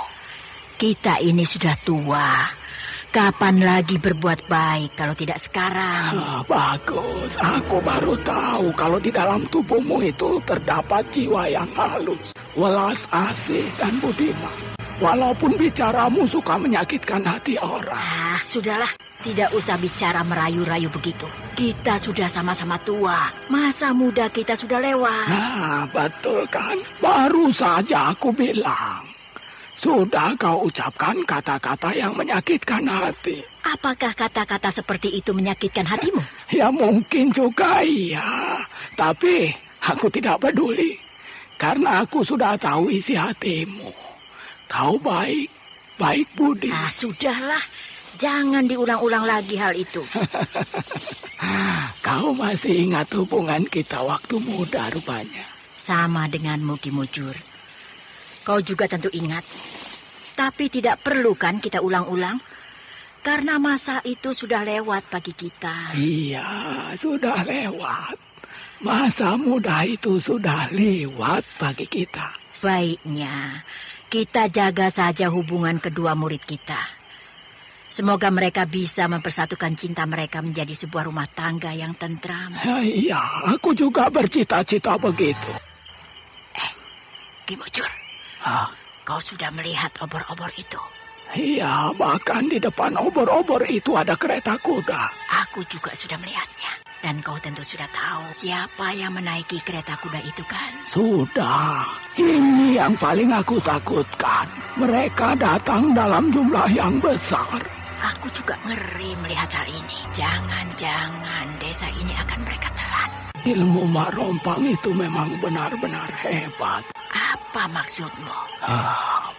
Kita ini sudah tua. Kapan lagi berbuat baik kalau tidak sekarang? Bagus. Aku baru tahu kalau di dalam tubuhmu itu terdapat jiwa yang halus, welas asih, dan budiman. Walaupun bicaramu suka menyakitkan hati orang. Sudahlah. Tidak usah bicara merayu-rayu begitu. Kita sudah sama-sama tua. Masa muda kita sudah lewat. Nah, betul kan? Baru saja aku bilang. Sudah kau ucapkan kata-kata yang menyakitkan hati. Apakah kata-kata seperti itu menyakitkan hatimu? Ya mungkin juga iya. Tapi aku tidak peduli. Karena aku sudah tahu isi hatimu. Kau baik budi. Sudahlah. Jangan diulang-ulang lagi hal itu. Kau masih ingat hubungan kita waktu muda rupanya. Sama denganmu, Ki Mujur. Kau juga tentu ingat. Tapi tidak perlu kan kita ulang-ulang? Karena masa itu sudah lewat bagi kita. Iya, sudah lewat. Masa muda itu sudah lewat bagi kita. Baiknya, kita jaga saja hubungan kedua murid kita. Semoga mereka bisa mempersatukan cinta mereka menjadi sebuah rumah tangga yang tentram. Iya, aku juga bercita-cita begitu. Ki Mujur, kau sudah melihat obor-obor itu? Iya, bahkan di depan obor-obor itu ada kereta kuda. Aku juga sudah melihatnya. Dan kau tentu sudah tahu siapa yang menaiki kereta kuda itu kan? Sudah. Ini yang paling aku takutkan. Mereka datang dalam jumlah yang besar. Aku juga ngeri melihat hal ini. Jangan-jangan desa ini akan mereka telan. Ilmu Mak Rompang itu memang benar-benar hebat. Apa maksudmu?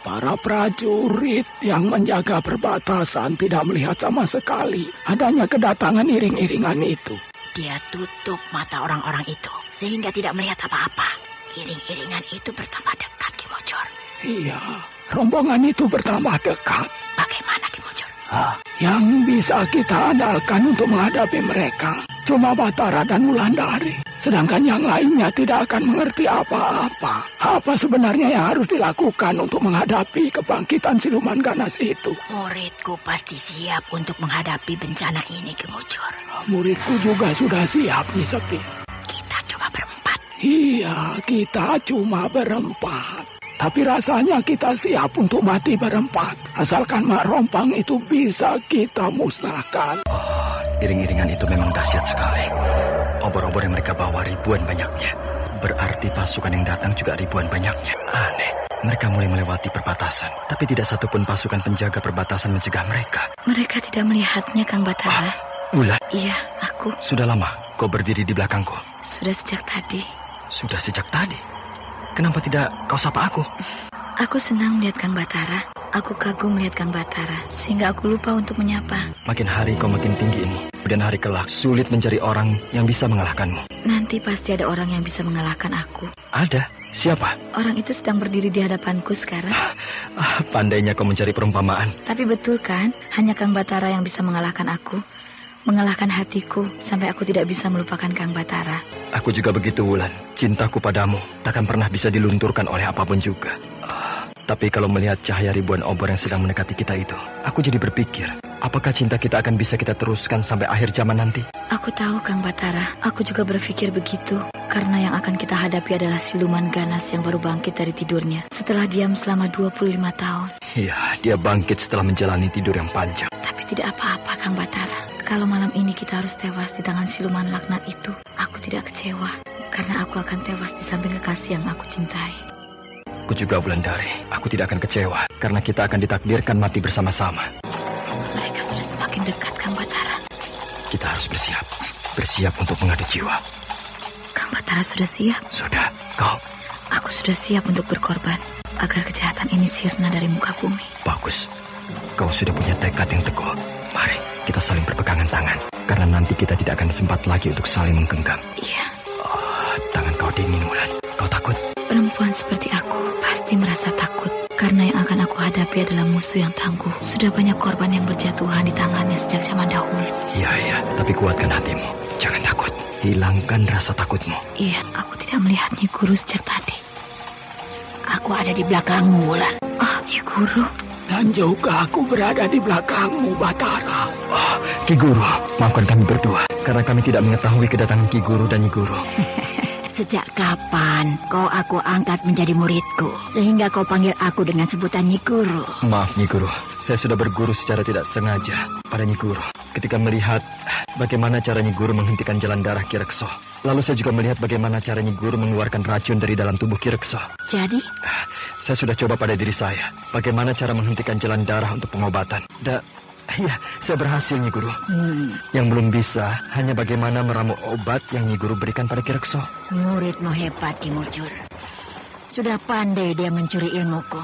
Para prajurit yang menjaga perbatasan tidak melihat sama sekali adanya kedatangan iring-iringan itu. Dia tutup mata orang-orang itu sehingga tidak melihat apa-apa. Iring-iringan itu bertambah dekat, Ki Mujur. Iya, rombongan itu bertambah dekat. Bagaimana, Ki Mujur? Yang bisa kita andalkan untuk menghadapi mereka cuma Batara dan Wulandari. Sedangkan yang lainnya tidak akan mengerti apa-apa. Apa sebenarnya yang harus dilakukan untuk menghadapi kebangkitan siluman ganas itu? Muridku pasti siap untuk menghadapi bencana ini, Ki Mujur. Muridku juga sudah siap, Nyi Sepi. Kita cuma berempat. Iya, kita cuma berempat. Tapi rasanya kita siap untuk mati berempat. Asalkan Mak Rompang itu bisa kita musnahkan. Iring-iringan itu memang dahsyat sekali. Obor-obor yang mereka bawa ribuan banyaknya. Berarti pasukan yang datang juga ribuan banyaknya. Aneh. Mereka mulai melewati perbatasan. Tapi tidak satupun pasukan penjaga perbatasan mencegah mereka. Mereka tidak melihatnya, Kang Batara. Wulan? Iya, aku. Sudah lama kau berdiri di belakangku? Sudah sejak tadi. Sudah sejak tadi? Kenapa tidak kau sapa aku? Aku senang melihat Kang Batara. Aku kagum melihat Kang Batara, sehingga aku lupa untuk menyapa. Makin hari kau makin tinggi ini. Kemudian hari kelak sulit mencari orang yang bisa mengalahkanmu. Nanti pasti ada orang yang bisa mengalahkan aku. Ada? Siapa? Orang itu sedang berdiri di hadapanku sekarang. Pandainya kau mencari perumpamaan. Tapi betul kan, hanya Kang Batara yang bisa mengalahkan aku. mengalahkan hatiku sampai aku tidak bisa melupakan Kang Batara. Aku juga begitu, Wulan. Cintaku padamu takkan pernah bisa dilunturkan oleh apapun juga. Tapi kalau melihat cahaya ribuan obor yang sedang mendekati kita itu, aku jadi berpikir, apakah cinta kita akan bisa kita teruskan sampai akhir zaman nanti? Aku tahu, Kang Batara. Aku juga berpikir begitu. Karena yang akan kita hadapi adalah siluman ganas yang baru bangkit dari tidurnya setelah diam selama 25 tahun. Iya, dia bangkit setelah menjalani tidur yang panjang. Tapi tidak apa-apa, Kang Batara. Kalau malam ini kita harus tewas di tangan siluman laknat itu, aku tidak kecewa. Karena aku akan tewas di samping kekasih yang aku cintai. Aku juga, Wulandari. Aku tidak akan kecewa karena kita akan ditakdirkan mati bersama-sama. Mereka sudah semakin dekat, Kang Batara. Kita harus bersiap. Bersiap untuk mengadu jiwa. Kang Batara sudah siap? Sudah. Kau? Aku sudah siap untuk berkorban agar kejahatan ini sirna dari muka bumi. Bagus. Kau sudah punya tekad yang teguh. Mari kita saling berpegangan tangan. Karena nanti kita tidak akan sempat lagi untuk saling menggenggam. Iya. Tangan kau dingin, Wulan. Kau takut? Perempuan seperti aku pasti merasa takut. Karena yang akan aku hadapi adalah musuh yang tangguh. Sudah banyak korban yang berjatuhan di tangannya sejak zaman dahulu. Iya. Tapi kuatkan hatimu. Jangan takut. Hilangkan rasa takutmu. Iya, aku tidak melihat Nyi Guru sejak tadi. Aku ada di belakangmu, Wulan. Nyi Guru. Dan juga aku berada di belakangmu, Batara. Ki Guru, maafkan kami berdua. Karena kami tidak mengetahui kedatangan Ki Guru dan Nyi Guru. Sejak kapan kau aku angkat menjadi muridku? Sehingga kau panggil aku dengan sebutan Nyi Guru. Maaf, Nyi Guru. Saya sudah berguru secara tidak sengaja pada Nyi Guru. Ketika melihat bagaimana cara Nyi Guru menghentikan jalan darah Ki Rekso. Lalu saya juga melihat bagaimana cara Nyi Guru mengeluarkan racun dari dalam tubuh Ki Rekso. Jadi? Saya sudah coba pada diri saya. Bagaimana cara menghentikan jalan darah untuk pengobatan. Iya, saya berhasil, Nyi Guru. Yang belum bisa hanya bagaimana meramu obat yang Nyi Guru berikan pada Ki Rekso. Muridmu hebat, Ki Mujur. Sudah pandai dia mencuri ilmuku.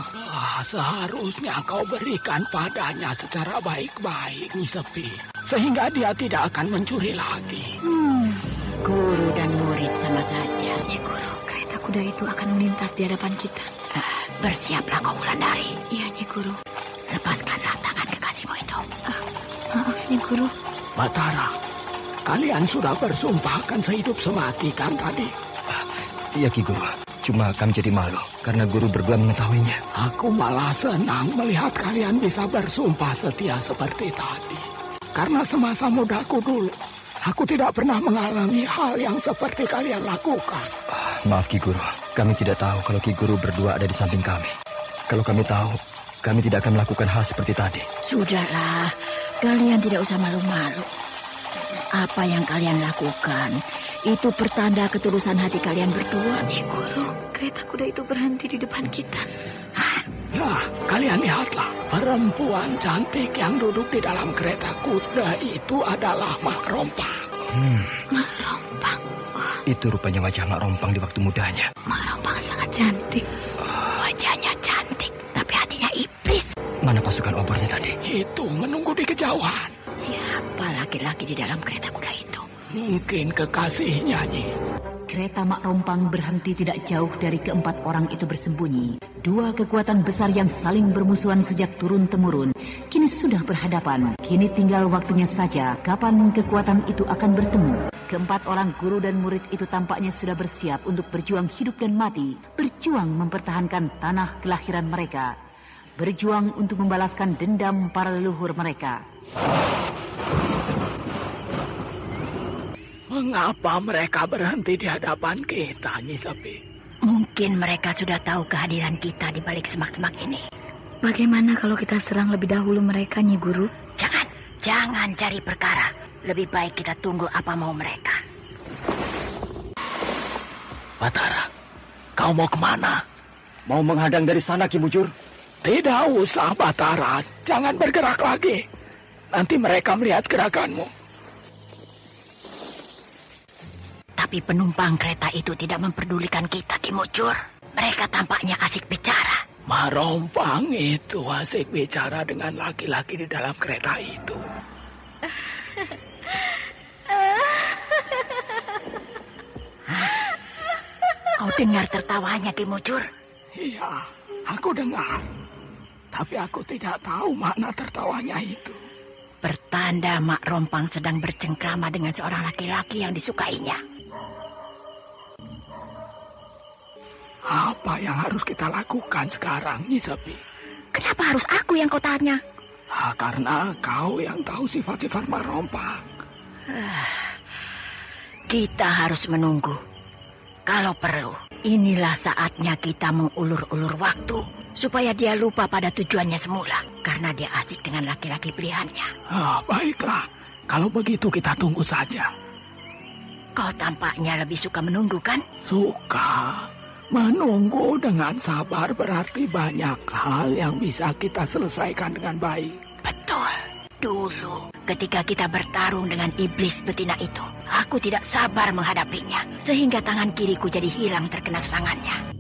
Seharusnya kau berikan padanya secara baik-baik, Nyi Sepi. Sehingga dia tidak akan mencuri lagi. Guru dan murid sama saja. Nyi Guru, kereta kuda itu akan melintas di hadapan kita. Bersiaplah kau, Wulandari. Iya, Nyi Guru. Lepaskanlah tangan kekasihmu itu. Maaf, Nyi Guru. Batara, kalian sudah bersumpahkan sehidup semati kan tadi? Iya, Ki Guru. Cuma kami jadi malu karena guru berdua mengetahuinya. Aku malah senang melihat kalian bisa bersumpah setia seperti tadi. Karena semasa mudaku dulu, aku tidak pernah mengalami hal yang seperti kalian lakukan. Maaf, Ki Guru. Kami tidak tahu kalau Ki Guru berdua ada di samping kami. Kalau kami tahu, kami tidak akan melakukan hal seperti tadi. Sudahlah, kalian tidak usah malu-malu. Apa yang kalian lakukan, itu pertanda ketulusan hati kalian berdua. Nyi Guru, kereta kuda itu berhenti di depan kita. Nah, kalian lihatlah. Perempuan cantik yang duduk di dalam kereta kuda itu adalah Mak Rompang. Mak Rompang? Itu rupanya wajah Mak Rompang di waktu mudanya. Mak Rompang sangat cantik. Wajahnya cantik, tapi hatinya iblis. Mana pasukan obornya tadi? Itu menunggu di kejauhan. Siapa laki-laki di dalam kereta kuda itu? Mungkin kekasihnya, Nyi. Kereta Mak Rompang berhenti tidak jauh dari keempat orang itu bersembunyi. Dua kekuatan besar yang saling bermusuhan sejak turun-temurun kini sudah berhadapan. Kini tinggal waktunya saja kapan kekuatan itu akan bertemu. Keempat orang guru dan murid itu tampaknya sudah bersiap untuk berjuang hidup dan mati. Berjuang mempertahankan tanah kelahiran mereka. Berjuang untuk membalaskan dendam para leluhur mereka. Mengapa mereka berhenti di hadapan kita, Nyi Sepi? Mungkin mereka sudah tahu kehadiran kita di balik semak-semak ini. Bagaimana kalau kita serang lebih dahulu mereka, Nyi Guru? Jangan cari perkara. Lebih baik kita tunggu apa mau mereka. Batara, kau mau kemana? Mau menghadang dari sana, Ki Mujur? Tidak usah, Batara. Jangan bergerak lagi. Nanti mereka melihat gerakanmu. Tapi penumpang kereta itu tidak memperdulikan kita, Ki Mujur. Mereka tampaknya asik bicara. Mak Rompang itu asik bicara dengan laki-laki di dalam kereta itu. Kau dengar tertawanya, Ki Mujur? Iya, aku dengar. Tapi aku tidak tahu makna tertawanya itu. Pertanda Mak Rompang sedang bercengkrama dengan seorang laki-laki yang disukainya. Apa yang harus kita lakukan sekarang, Nyi Sepi? Kenapa harus aku yang kau tanya? Karena kau yang tahu sifat-sifat Mak Rompang. Kita harus menunggu. Kalau perlu, inilah saatnya kita mengulur-ulur waktu supaya dia lupa pada tujuannya semula karena dia asik dengan laki-laki pilihannya. Baiklah, kalau begitu kita tunggu saja. Kau tampaknya lebih suka menunggu, kan? Suka. Menunggu dengan sabar berarti banyak hal yang bisa kita selesaikan dengan baik. Betul. Dulu, ketika kita bertarung dengan iblis betina itu, aku tidak sabar menghadapinya, sehingga tangan kiriku jadi hilang terkena serangannya.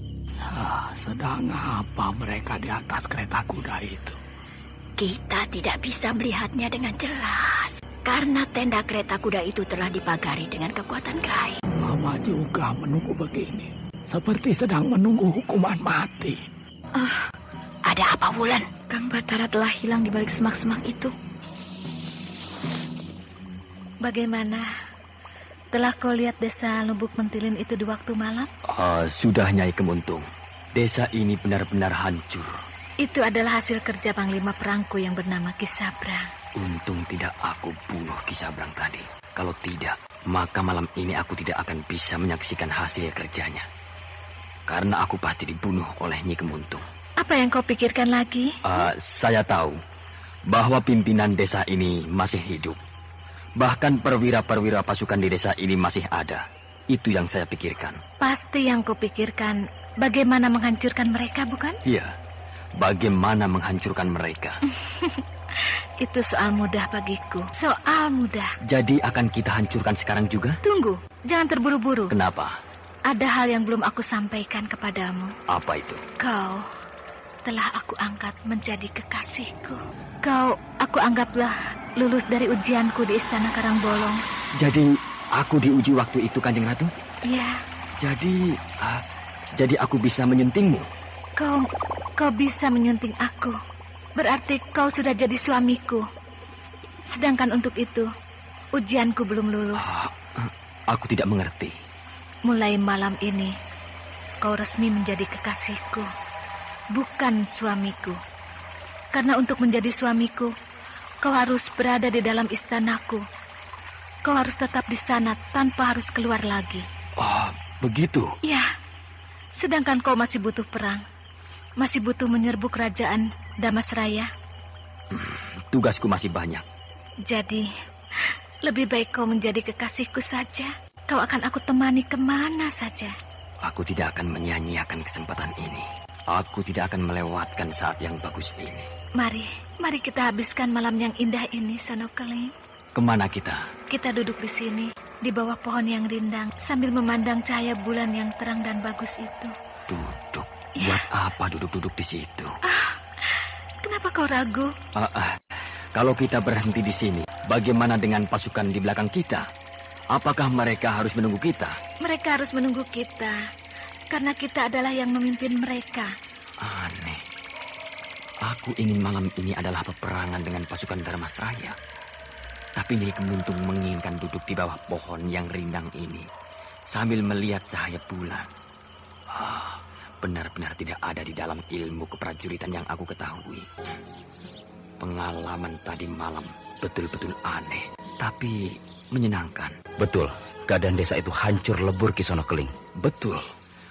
Sedang apa mereka di atas kereta kuda itu? Kita tidak bisa melihatnya dengan jelas, karena tenda kereta kuda itu telah dipagari dengan kekuatan gaib. Lama juga menunggu begini, seperti sedang menunggu hukuman mati. Ada apa, Wulan? Kang Batara telah hilang di balik semak-semak itu. Bagaimana? Telah kau lihat desa Lubuk Mentilin itu di waktu malam? Sudah, Nyai Kemuntung. Desa ini benar-benar hancur. Itu adalah hasil kerja Panglima Perangku yang bernama Ki Sabrang. Untung tidak aku bunuh Ki Sabrang tadi. Kalau tidak, maka malam ini aku tidak akan bisa menyaksikan hasil kerjanya. Karena aku pasti dibunuh oleh Nyi Kemuntung. Apa yang kau pikirkan lagi? Saya tahu bahwa pimpinan desa ini masih hidup. Bahkan perwira-perwira pasukan di desa ini masih ada. Itu yang saya pikirkan. Pasti yang kau pikirkan bagaimana menghancurkan mereka, bukan? Iya, bagaimana menghancurkan mereka. Itu soal mudah bagiku. Soal mudah. Jadi akan kita hancurkan sekarang juga? Tunggu, jangan terburu-buru. Kenapa? Ada hal yang belum aku sampaikan kepadamu. Apa itu? Kau telah aku angkat menjadi kekasihku. Kau, aku anggaplah lulus dari ujianku di Istana Karangbolong. Jadi, aku diuji waktu itu, Kanjeng Ratu? Iya. Jadi aku bisa menyuntingmu? Kau bisa menyunting aku. Berarti kau sudah jadi suamiku. Sedangkan untuk itu, ujianku belum lulus. Aku tidak mengerti. Mulai malam ini, kau resmi menjadi kekasihku. Bukan suamiku. Karena untuk menjadi suamiku, kau harus berada di dalam istanaku. Kau harus tetap di sana tanpa harus keluar lagi. Begitu? Ya. Sedangkan kau masih butuh perang. Masih butuh menyerbu kerajaan Damasraya. Tugasku masih banyak. Jadi, lebih baik kau menjadi kekasihku saja. Kau akan aku temani kemana saja. Aku tidak akan menyia-nyiakan kesempatan ini. Aku tidak akan melewatkan saat yang bagus ini. Mari kita habiskan malam yang indah ini, Sanokeling. Kemana kita? Kita duduk di sini, di bawah pohon yang rindang, sambil memandang cahaya bulan yang terang dan bagus itu. Duduk? Buat apa duduk-duduk di situ? Kenapa kau ragu? Kalau kita berhenti di sini, bagaimana dengan pasukan di belakang kita? Apakah mereka harus menunggu kita? Mereka harus menunggu kita. Karena kita adalah yang memimpin mereka. Aneh. Aku ingin malam ini adalah peperangan dengan pasukan Dharmasraya. Tapi Nyai Kemuntung menginginkan duduk di bawah pohon yang rindang ini sambil melihat cahaya bulan. Benar-benar tidak ada di dalam ilmu keprajuritan yang aku ketahui. Pengalaman tadi malam betul-betul aneh, tapi menyenangkan. Betul, keadaan desa itu hancur lebur, Ki Sonokeling. Betul.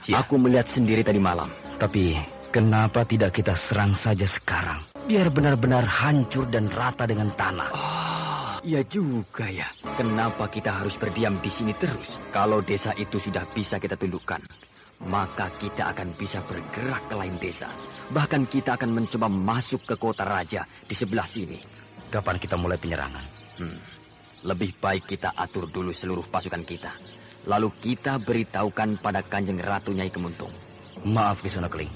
Ya. Aku melihat sendiri tadi malam. Tapi kenapa tidak kita serang saja sekarang? Biar benar-benar hancur dan rata dengan tanah. Iya juga ya. Kenapa kita harus berdiam di sini terus? Kalau desa itu sudah bisa kita tundukkan, maka kita akan bisa bergerak ke lain desa. Bahkan kita akan mencoba masuk ke kota raja di sebelah sini. Kapan kita mulai penyerangan? Lebih baik kita atur dulu seluruh pasukan kita. Lalu kita beritahukan pada Kanjeng Ratu Nyai Kemuntung. Maaf, Ki Sonokeling.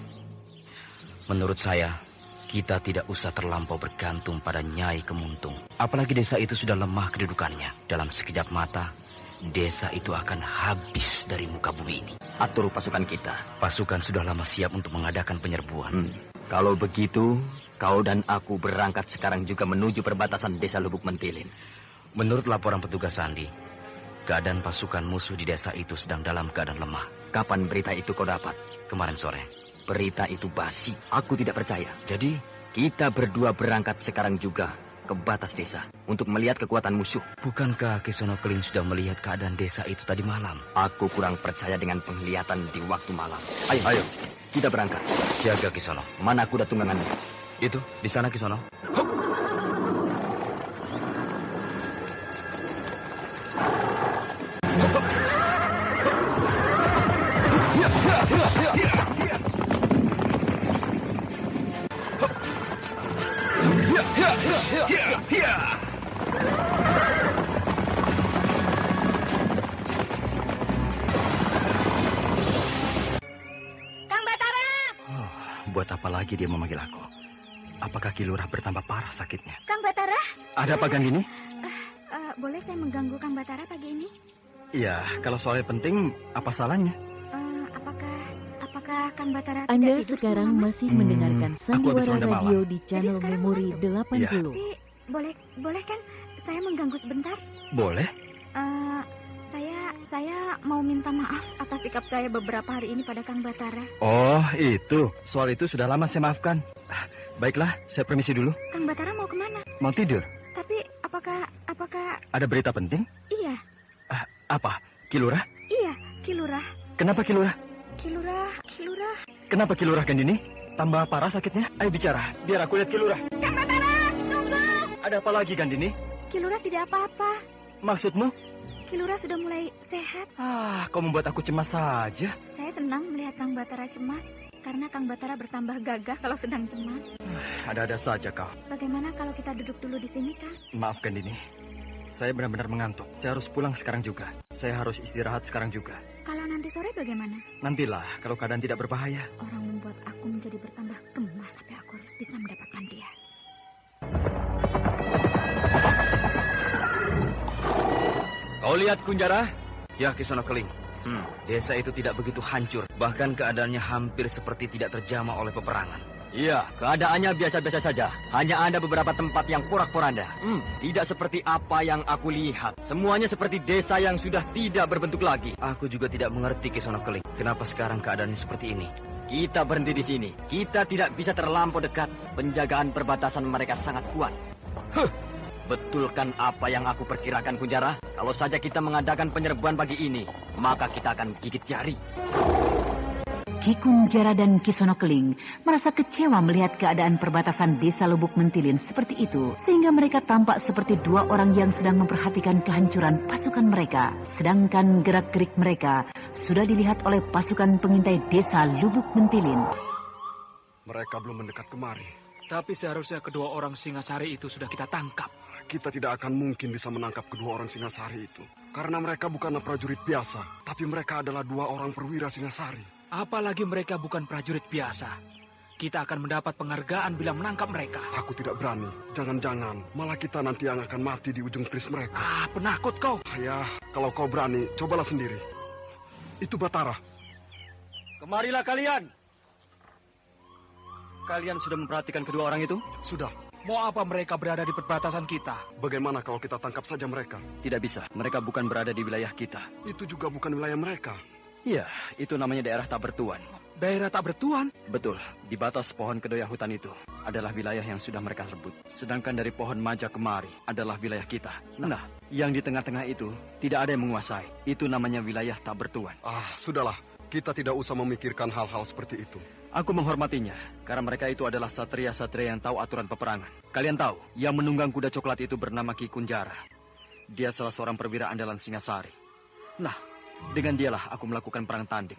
Menurut saya, kita tidak usah terlampau bergantung pada Nyai Kemuntung. Apalagi desa itu sudah lemah kedudukannya. Dalam sekejap mata, desa itu akan habis dari muka bumi ini. Atur pasukan kita. Pasukan sudah lama siap untuk mengadakan penyerbuan. Kalau begitu, Kau dan aku berangkat sekarang juga menuju perbatasan desa Lubuk Mentilin. Menurut laporan petugas Sandi, keadaan pasukan musuh di desa itu sedang dalam keadaan lemah. Kapan berita itu kau dapat? Kemarin sore. Berita itu basi. Aku tidak percaya. Jadi, kita berdua berangkat sekarang juga ke batas desa untuk melihat kekuatan musuh. Bukankah Kisono Keling sudah melihat keadaan desa itu tadi malam? Aku kurang percaya dengan penglihatan di waktu malam. Ayo, kita berangkat. Siaga Kisono. Mana kuda tunggangannya? Itu, di sana Kisono. Kang Batara! Buat apa lagi dia memanggil aku? Apakah Ki Lurah bertambah parah sakitnya? Kang Batara? Ada apa Gandini? Boleh saya mengganggu Kang Batara pagi ini? Ya, kalau soalnya penting, apa salahnya? Apakah Kang Batara tidak Anda tidur sekarang semalam? masih mendengarkan Sandiwara ronda Radio malam. di channel Memori 80. Tapi boleh kan saya mengganggu sebentar? Boleh. Saya mau minta maaf atas sikap saya beberapa hari ini pada Kang Batara. Oh, itu. Soal itu sudah lama saya maafkan. Baiklah, saya permisi dulu. Kang Batara mau kemana? Mau tidur? Tapi apakah... Ada berita penting? Iya. Apa? Ki Lurah? Iya, Ki Lurah. Kenapa Ki Lurah? Ki Lurah. Kenapa Ki Lurah Gandini? Tambah parah sakitnya? Ayo bicara, biar aku lihat Ki Lurah. Kang Batara, tunggu! Ada apa lagi Gandini? Ki Lurah tidak apa-apa. Maksudmu? Ki Lurah sudah mulai sehat. Kau membuat aku cemas saja. Saya tenang melihat Kang Batara cemas. Karena Kang Batara bertambah gagah kalau sedang cemas. Ada-ada saja kau. Bagaimana kalau kita duduk dulu di sini, Kang? Maaf Gandini. Saya benar-benar mengantuk. Saya harus pulang sekarang juga. Saya harus istirahat sekarang juga. Kalau nanti sore bagaimana? Nantilah, kalau keadaan tidak berbahaya. Orang membuat aku menjadi bertambah gemas sampai aku harus bisa mendapatkan dia. Kau lihat Kunjara? Ya, Kisono Keling. Desa itu tidak begitu hancur. Bahkan keadaannya hampir seperti tidak terjamah oleh peperangan. Iya, keadaannya biasa-biasa saja. Hanya ada beberapa tempat yang porak-poranda. Tidak seperti apa yang aku lihat. Semuanya seperti desa yang sudah tidak berbentuk lagi. Aku juga tidak mengerti, Kisono Keling. Kenapa sekarang keadaannya seperti ini? Kita berhenti di sini. Kita tidak bisa terlampau dekat. Penjagaan perbatasan mereka sangat kuat. Betulkan apa yang aku perkirakan, Kunjara? Kalau saja kita mengadakan penyerbuan pagi ini, maka kita akan gigit jari. Ki Kunjara dan Kisono Keling merasa kecewa melihat keadaan perbatasan desa Lubuk Mentilin seperti itu, sehingga mereka tampak seperti dua orang yang sedang memperhatikan kehancuran pasukan mereka, sedangkan gerak-gerik mereka sudah dilihat oleh pasukan pengintai desa Lubuk Mentilin. Mereka belum mendekat kemari. Tapi seharusnya kedua orang Singasari itu sudah kita tangkap. Kita tidak akan mungkin bisa menangkap kedua orang Singasari itu. Karena mereka bukanlah prajurit biasa, tapi mereka adalah dua orang perwira Singasari. Apalagi mereka bukan prajurit biasa. Kita akan mendapat penghargaan bila menangkap mereka. Aku tidak berani. Jangan-jangan malah kita nanti yang akan mati di ujung keris mereka. Penakut kau. Ya, kalau kau berani, cobalah sendiri. Itu Batara. Kemarilah kalian. Kalian sudah memperhatikan kedua orang itu? Sudah. Mau apa mereka berada di perbatasan kita? Bagaimana kalau kita tangkap saja mereka? Tidak bisa. Mereka bukan berada di wilayah kita. Itu juga bukan wilayah mereka. Iya, itu namanya daerah tak bertuan. Daerah tak bertuan? Betul, di batas pohon kedoya hutan itu adalah wilayah yang sudah mereka rebut. Sedangkan dari pohon maja kemari adalah wilayah kita. Nah, yang di tengah-tengah itu tidak ada yang menguasai. Itu namanya wilayah tak bertuan. Sudahlah, kita tidak usah memikirkan hal-hal seperti itu. Aku menghormatinya, karena mereka itu adalah satria-satria yang tahu aturan peperangan. Kalian tahu, yang menunggang kuda coklat itu bernama Ki Kunjara. Dia salah seorang perwira andalan Singasari. Nah, dengan dialah aku melakukan perang tanding.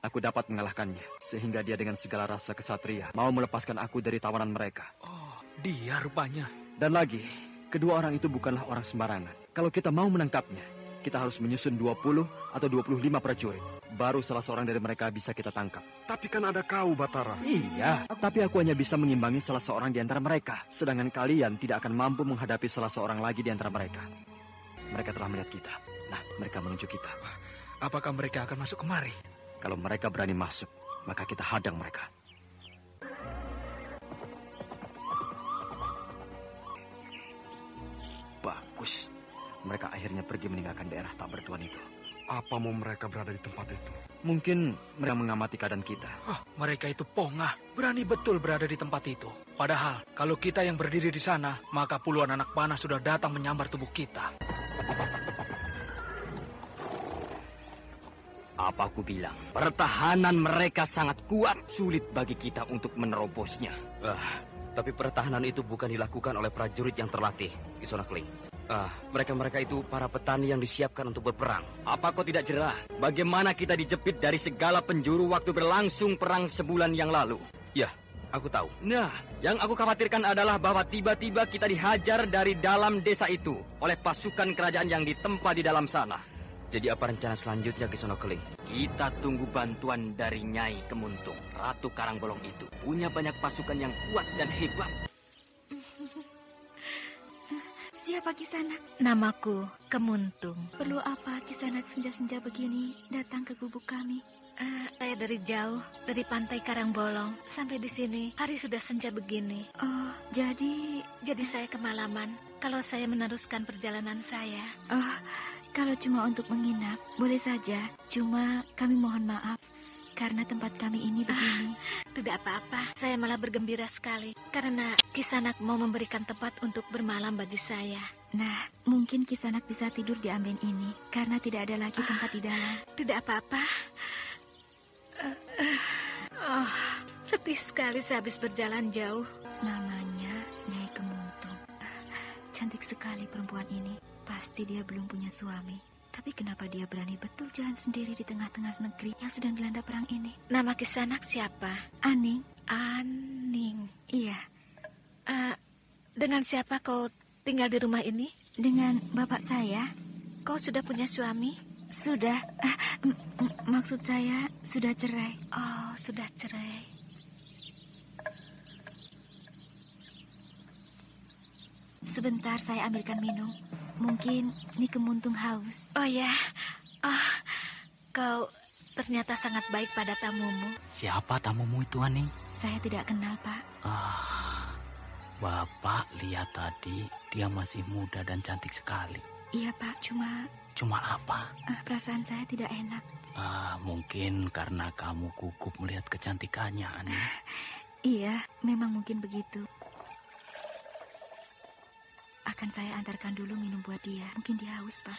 Aku dapat mengalahkannya, sehingga dia dengan segala rasa kesatria mau melepaskan aku dari tawanan mereka. Oh, dia rupanya. Dan lagi, kedua orang itu bukanlah orang sembarangan. Kalau kita mau menangkapnya, kita harus menyusun 20 atau 25 prajurit. Baru salah seorang dari mereka bisa kita tangkap. Tapi kan ada kau, Batara. Iya, tapi aku hanya bisa mengimbangi salah seorang di antara mereka. Sedangkan kalian tidak akan mampu menghadapi salah seorang lagi di antara mereka. Mereka telah melihat kita. Nah, mereka menuju kita. Apakah mereka akan masuk kemari? Kalau mereka berani masuk, maka kita hadang mereka. Bagus. Mereka akhirnya pergi meninggalkan daerah tak bertuan itu. Apa mau mereka berada di tempat itu? Mungkin mereka mengamati keadaan kita. Mereka itu pongah, berani betul berada di tempat itu. Padahal, kalau kita yang berdiri di sana, maka puluhan anak panah sudah datang menyambar tubuh kita. Apa aku bilang? Pertahanan mereka sangat kuat. Sulit bagi kita untuk menerobosnya. Tapi pertahanan itu bukan dilakukan oleh prajurit yang terlatih, Kisona Keling. Mereka itu para petani yang disiapkan untuk berperang. Apa kau tidak jerah? Bagaimana kita dijepit dari segala penjuru waktu berlangsung perang sebulan yang lalu? Ya, aku tahu. Nah, yang aku khawatirkan adalah bahwa tiba-tiba kita dihajar dari dalam desa itu oleh pasukan kerajaan yang ditempa di dalam sana. Jadi apa rencana selanjutnya, Kisona Keling? Kita tunggu bantuan dari Nyai Kemuntung. Ratu Karangbolong itu punya banyak pasukan yang kuat dan hebat. Siapa Kisanak? Namaku Kemuntung. Perlu apa Kisanak senja-senja begini datang ke gubuk kami? Saya dari jauh, dari pantai Karangbolong sampai di sini. Hari sudah senja begini. Oh, jadi saya kemalaman kalau saya meneruskan perjalanan saya. Oh, kalau cuma untuk menginap, boleh saja. Cuma kami mohon maaf karena tempat kami ini begini. Tidak apa-apa, saya malah bergembira sekali karena Kisanak mau memberikan tempat untuk bermalam bagi saya. Nah, mungkin Kisanak bisa tidur di amben ini karena tidak ada lagi tempat di dalam. Tidak apa-apa. Letih sekali sehabis berjalan jauh. Namanya Nyai Kemuntung. Cantik sekali perempuan ini. Pasti dia belum punya suami. Tapi kenapa dia berani betul jalan sendiri di tengah-tengah negeri yang sedang dilanda perang ini? Nama Kisanak siapa? Aning. Aning. Iya. Dengan siapa kau tinggal di rumah ini? Dengan bapak saya. Kau sudah punya suami? Sudah. Maksud saya sudah cerai. Oh, sudah cerai. Sebentar saya ambilkan minum. Mungkin Ni Kemuntung haus. Oh ya, kau ternyata sangat baik pada tamumu. Siapa tamumu itu, Aning? Saya tidak kenal, Pak. Bapak lihat tadi, dia masih muda dan cantik sekali. Iya, Pak, cuma... Cuma apa? Perasaan saya tidak enak. Mungkin karena kamu gugup melihat kecantikannya, Aning. Iya, memang mungkin begitu. Akan saya antarkan dulu minum buat dia. Mungkin dia haus, Pak.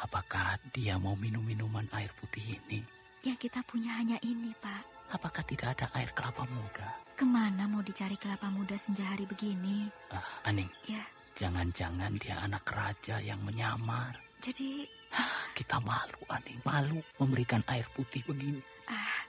Apakah dia mau minum minuman air putih ini? Yang kita punya hanya ini, Pak. Apakah tidak ada air kelapa muda? Kemana mau dicari kelapa muda senja hari begini? Aning. Ya. Jangan-jangan dia anak raja yang menyamar. Jadi... Kita malu, Aning. Malu memberikan air putih begini.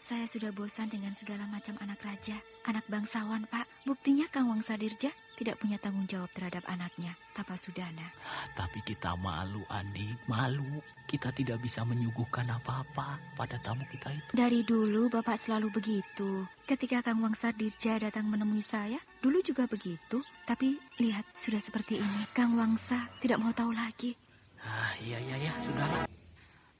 Saya sudah bosan dengan segala macam anak raja, anak bangsawan, Pak. Buktinya Kang Wangsa Dirja tidak punya tanggung jawab terhadap anaknya, Tapasudana. Tapi kita malu, Aning. Malu. Kita tidak bisa menyuguhkan apa-apa pada tamu kita itu. Dari dulu Bapak selalu begitu. Ketika Kang Wangsa Dirja datang menemui saya, dulu juga begitu. Tapi lihat, sudah seperti ini. Kang Wangsa tidak mau tahu lagi. Iya, sudahlah.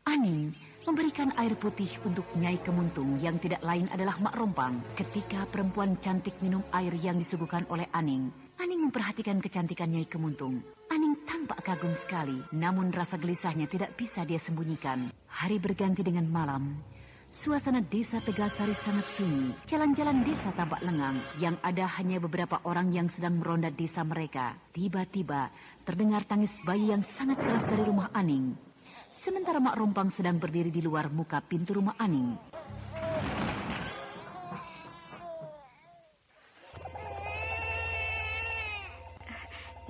Aning memberikan air putih untuk Nyai Kemuntung yang tidak lain adalah Mak Rompang. Ketika perempuan cantik minum air yang disuguhkan oleh Aning, Aning memperhatikan kecantikan Nyai Kemuntung. Aning tampak kagum sekali, namun rasa gelisahnya tidak bisa dia sembunyikan. Hari berganti dengan malam. Suasana desa Tegalsari sangat sunyi. Jalan-jalan desa tampak lengang. Yang ada hanya beberapa orang yang sedang meronda desa mereka. Tiba-tiba terdengar tangis bayi yang sangat keras dari rumah Aning. Sementara Mak Rompang sedang berdiri di luar muka pintu rumah Aning.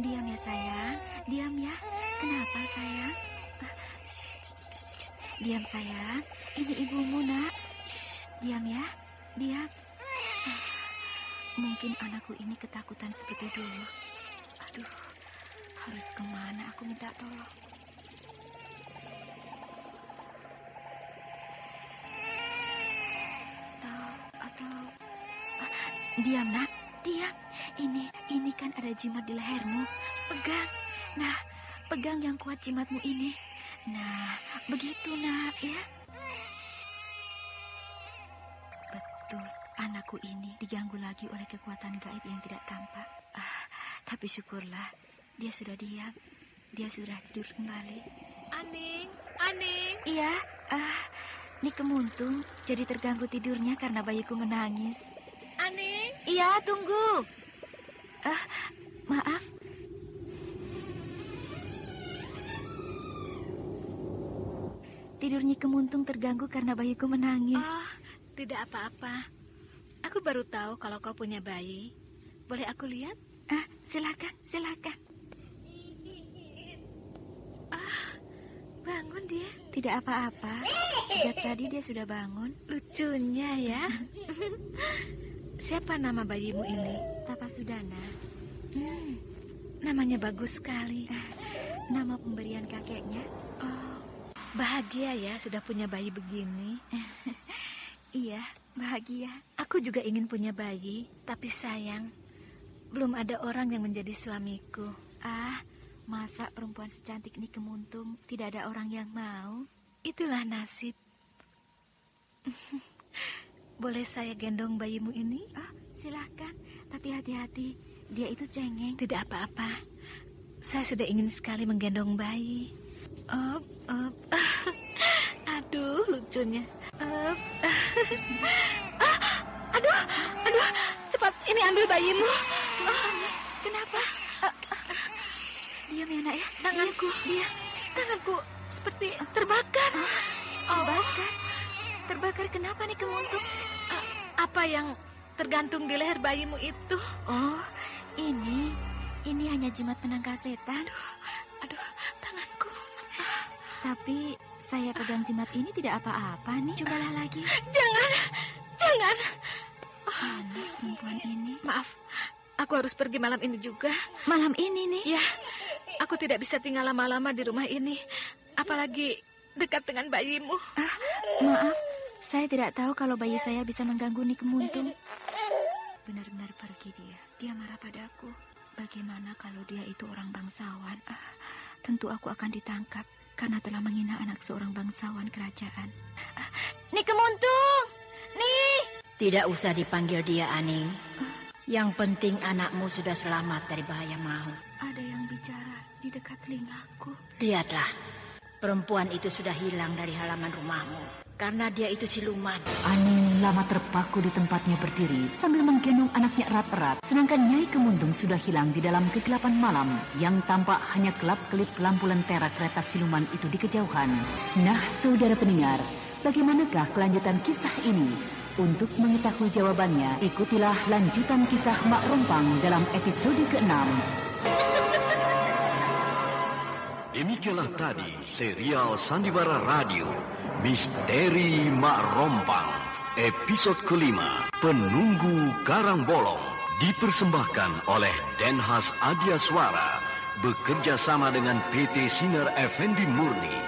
Diam ya sayang, diam ya. Kenapa sayang? Diam sayang, ini ibumu nak. Diam ya, diam. Mungkin anakku ini ketakutan seperti dulu. Aduh, harus kemana aku minta tolong? Diam nak, diam. Ini kan ada jimat di lehermu. Pegang. Nah, pegang yang kuat jimatmu ini. Nah, begitu nak ya. Betul, anakku ini diganggu lagi oleh kekuatan gaib yang tidak tampak. Tapi syukurlah, dia sudah diam. dia sudah tidur kembali. Aning, Aning. Iya, Ni Kemuntung jadi terganggu tidurnya karena bayiku menangis. Aning. Iya, tunggu. Maaf. Tidur Nyi Kemuntung terganggu karena bayiku menangis. Oh, tidak apa-apa. Aku baru tahu kalau kau punya bayi. Boleh aku lihat? Silakan. Bangun dia. Tidak apa-apa. Sejak tadi dia sudah bangun. Lucunya ya. Siapa nama bayimu ini? Tapasudana. Namanya bagus sekali. Nama pemberian kakeknya. Oh, bahagia ya sudah punya bayi begini. Iya, bahagia. Aku juga ingin punya bayi, tapi sayang belum ada orang yang menjadi suamiku. Masa perempuan secantik Nyi Kemuntung tidak ada orang yang mau? Itulah nasib. Boleh saya gendong bayimu ini? Silakan, tapi hati-hati. Dia itu cengeng. Tidak apa-apa. Saya sudah ingin sekali menggendong bayi. Aduh, lucunya. Aduh. Cepat, ini ambil bayimu. Kenapa? Diam ya, Nak ya. Tanganku seperti terbakar. Terbakar kenapa nih Kemuntung? Apa yang tergantung di leher bayimu itu? Oh, ini hanya jimat penangkal setan. Aduh, tanganku. Tapi saya pegang jimat ini tidak apa-apa nih. Cobalah lagi. Jangan. Aneh perempuan ini. Maaf, aku harus pergi malam ini juga. Malam ini nih? Ya, aku tidak bisa tinggal lama-lama di rumah ini. Apalagi dekat dengan bayimu. Maaf, saya tidak tahu kalau bayi saya bisa mengganggu Nyi Kemuntung. Benar-benar pergi dia. Dia marah padaku. Bagaimana kalau dia itu orang bangsawan? Tentu aku akan ditangkap karena telah menghina anak seorang bangsawan kerajaan. Nyi Kemuntung! Nih! Tidak usah dipanggil dia, Aning. Yang penting anakmu sudah selamat dari bahaya maut. Ada yang bicara di dekat telingaku. Lihatlah, perempuan itu sudah hilang dari halaman rumahmu. Karena dia itu siluman. Aning lama terpaku di tempatnya berdiri sambil menggendong anaknya erat-erat. Sedangkan Nyai Kemuntung sudah hilang di dalam kegelapan malam. Yang tampak hanya kelap-kelip lampu lentera kereta siluman itu di kejauhan. Nah, saudara pendengar, bagaimanakah kelanjutan kisah ini? Untuk mengetahui jawabannya, ikutilah lanjutan kisah Mak Rompang dalam episode ke-6. Demikianlah tadi serial Sandiwara Radio Misteri Mak Rompang episode kelima Penunggu Karang Bolong dipersembahkan oleh Denhas Adia Suara bekerja sama dengan PT Sinar Effendi Murni,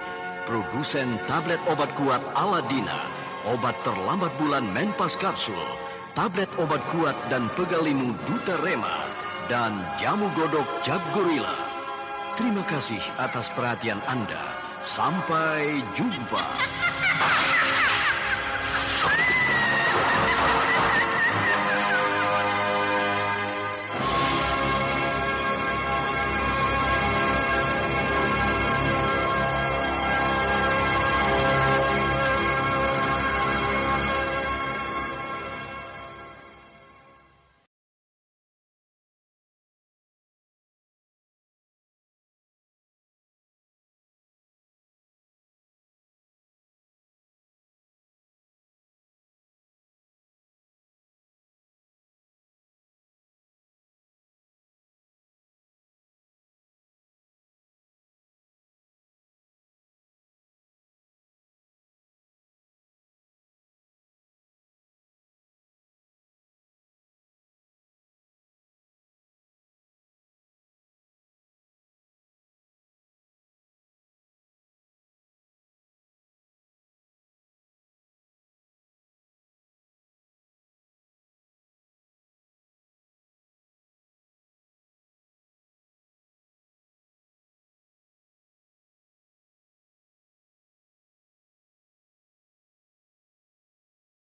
produsen tablet obat kuat Aladina, obat terlambat bulan Menpas Kapsul, tablet obat kuat dan pegalimu Duta Rema, dan jamu godok Cap Gorilla. Terima kasih atas perhatian Anda. Sampai jumpa.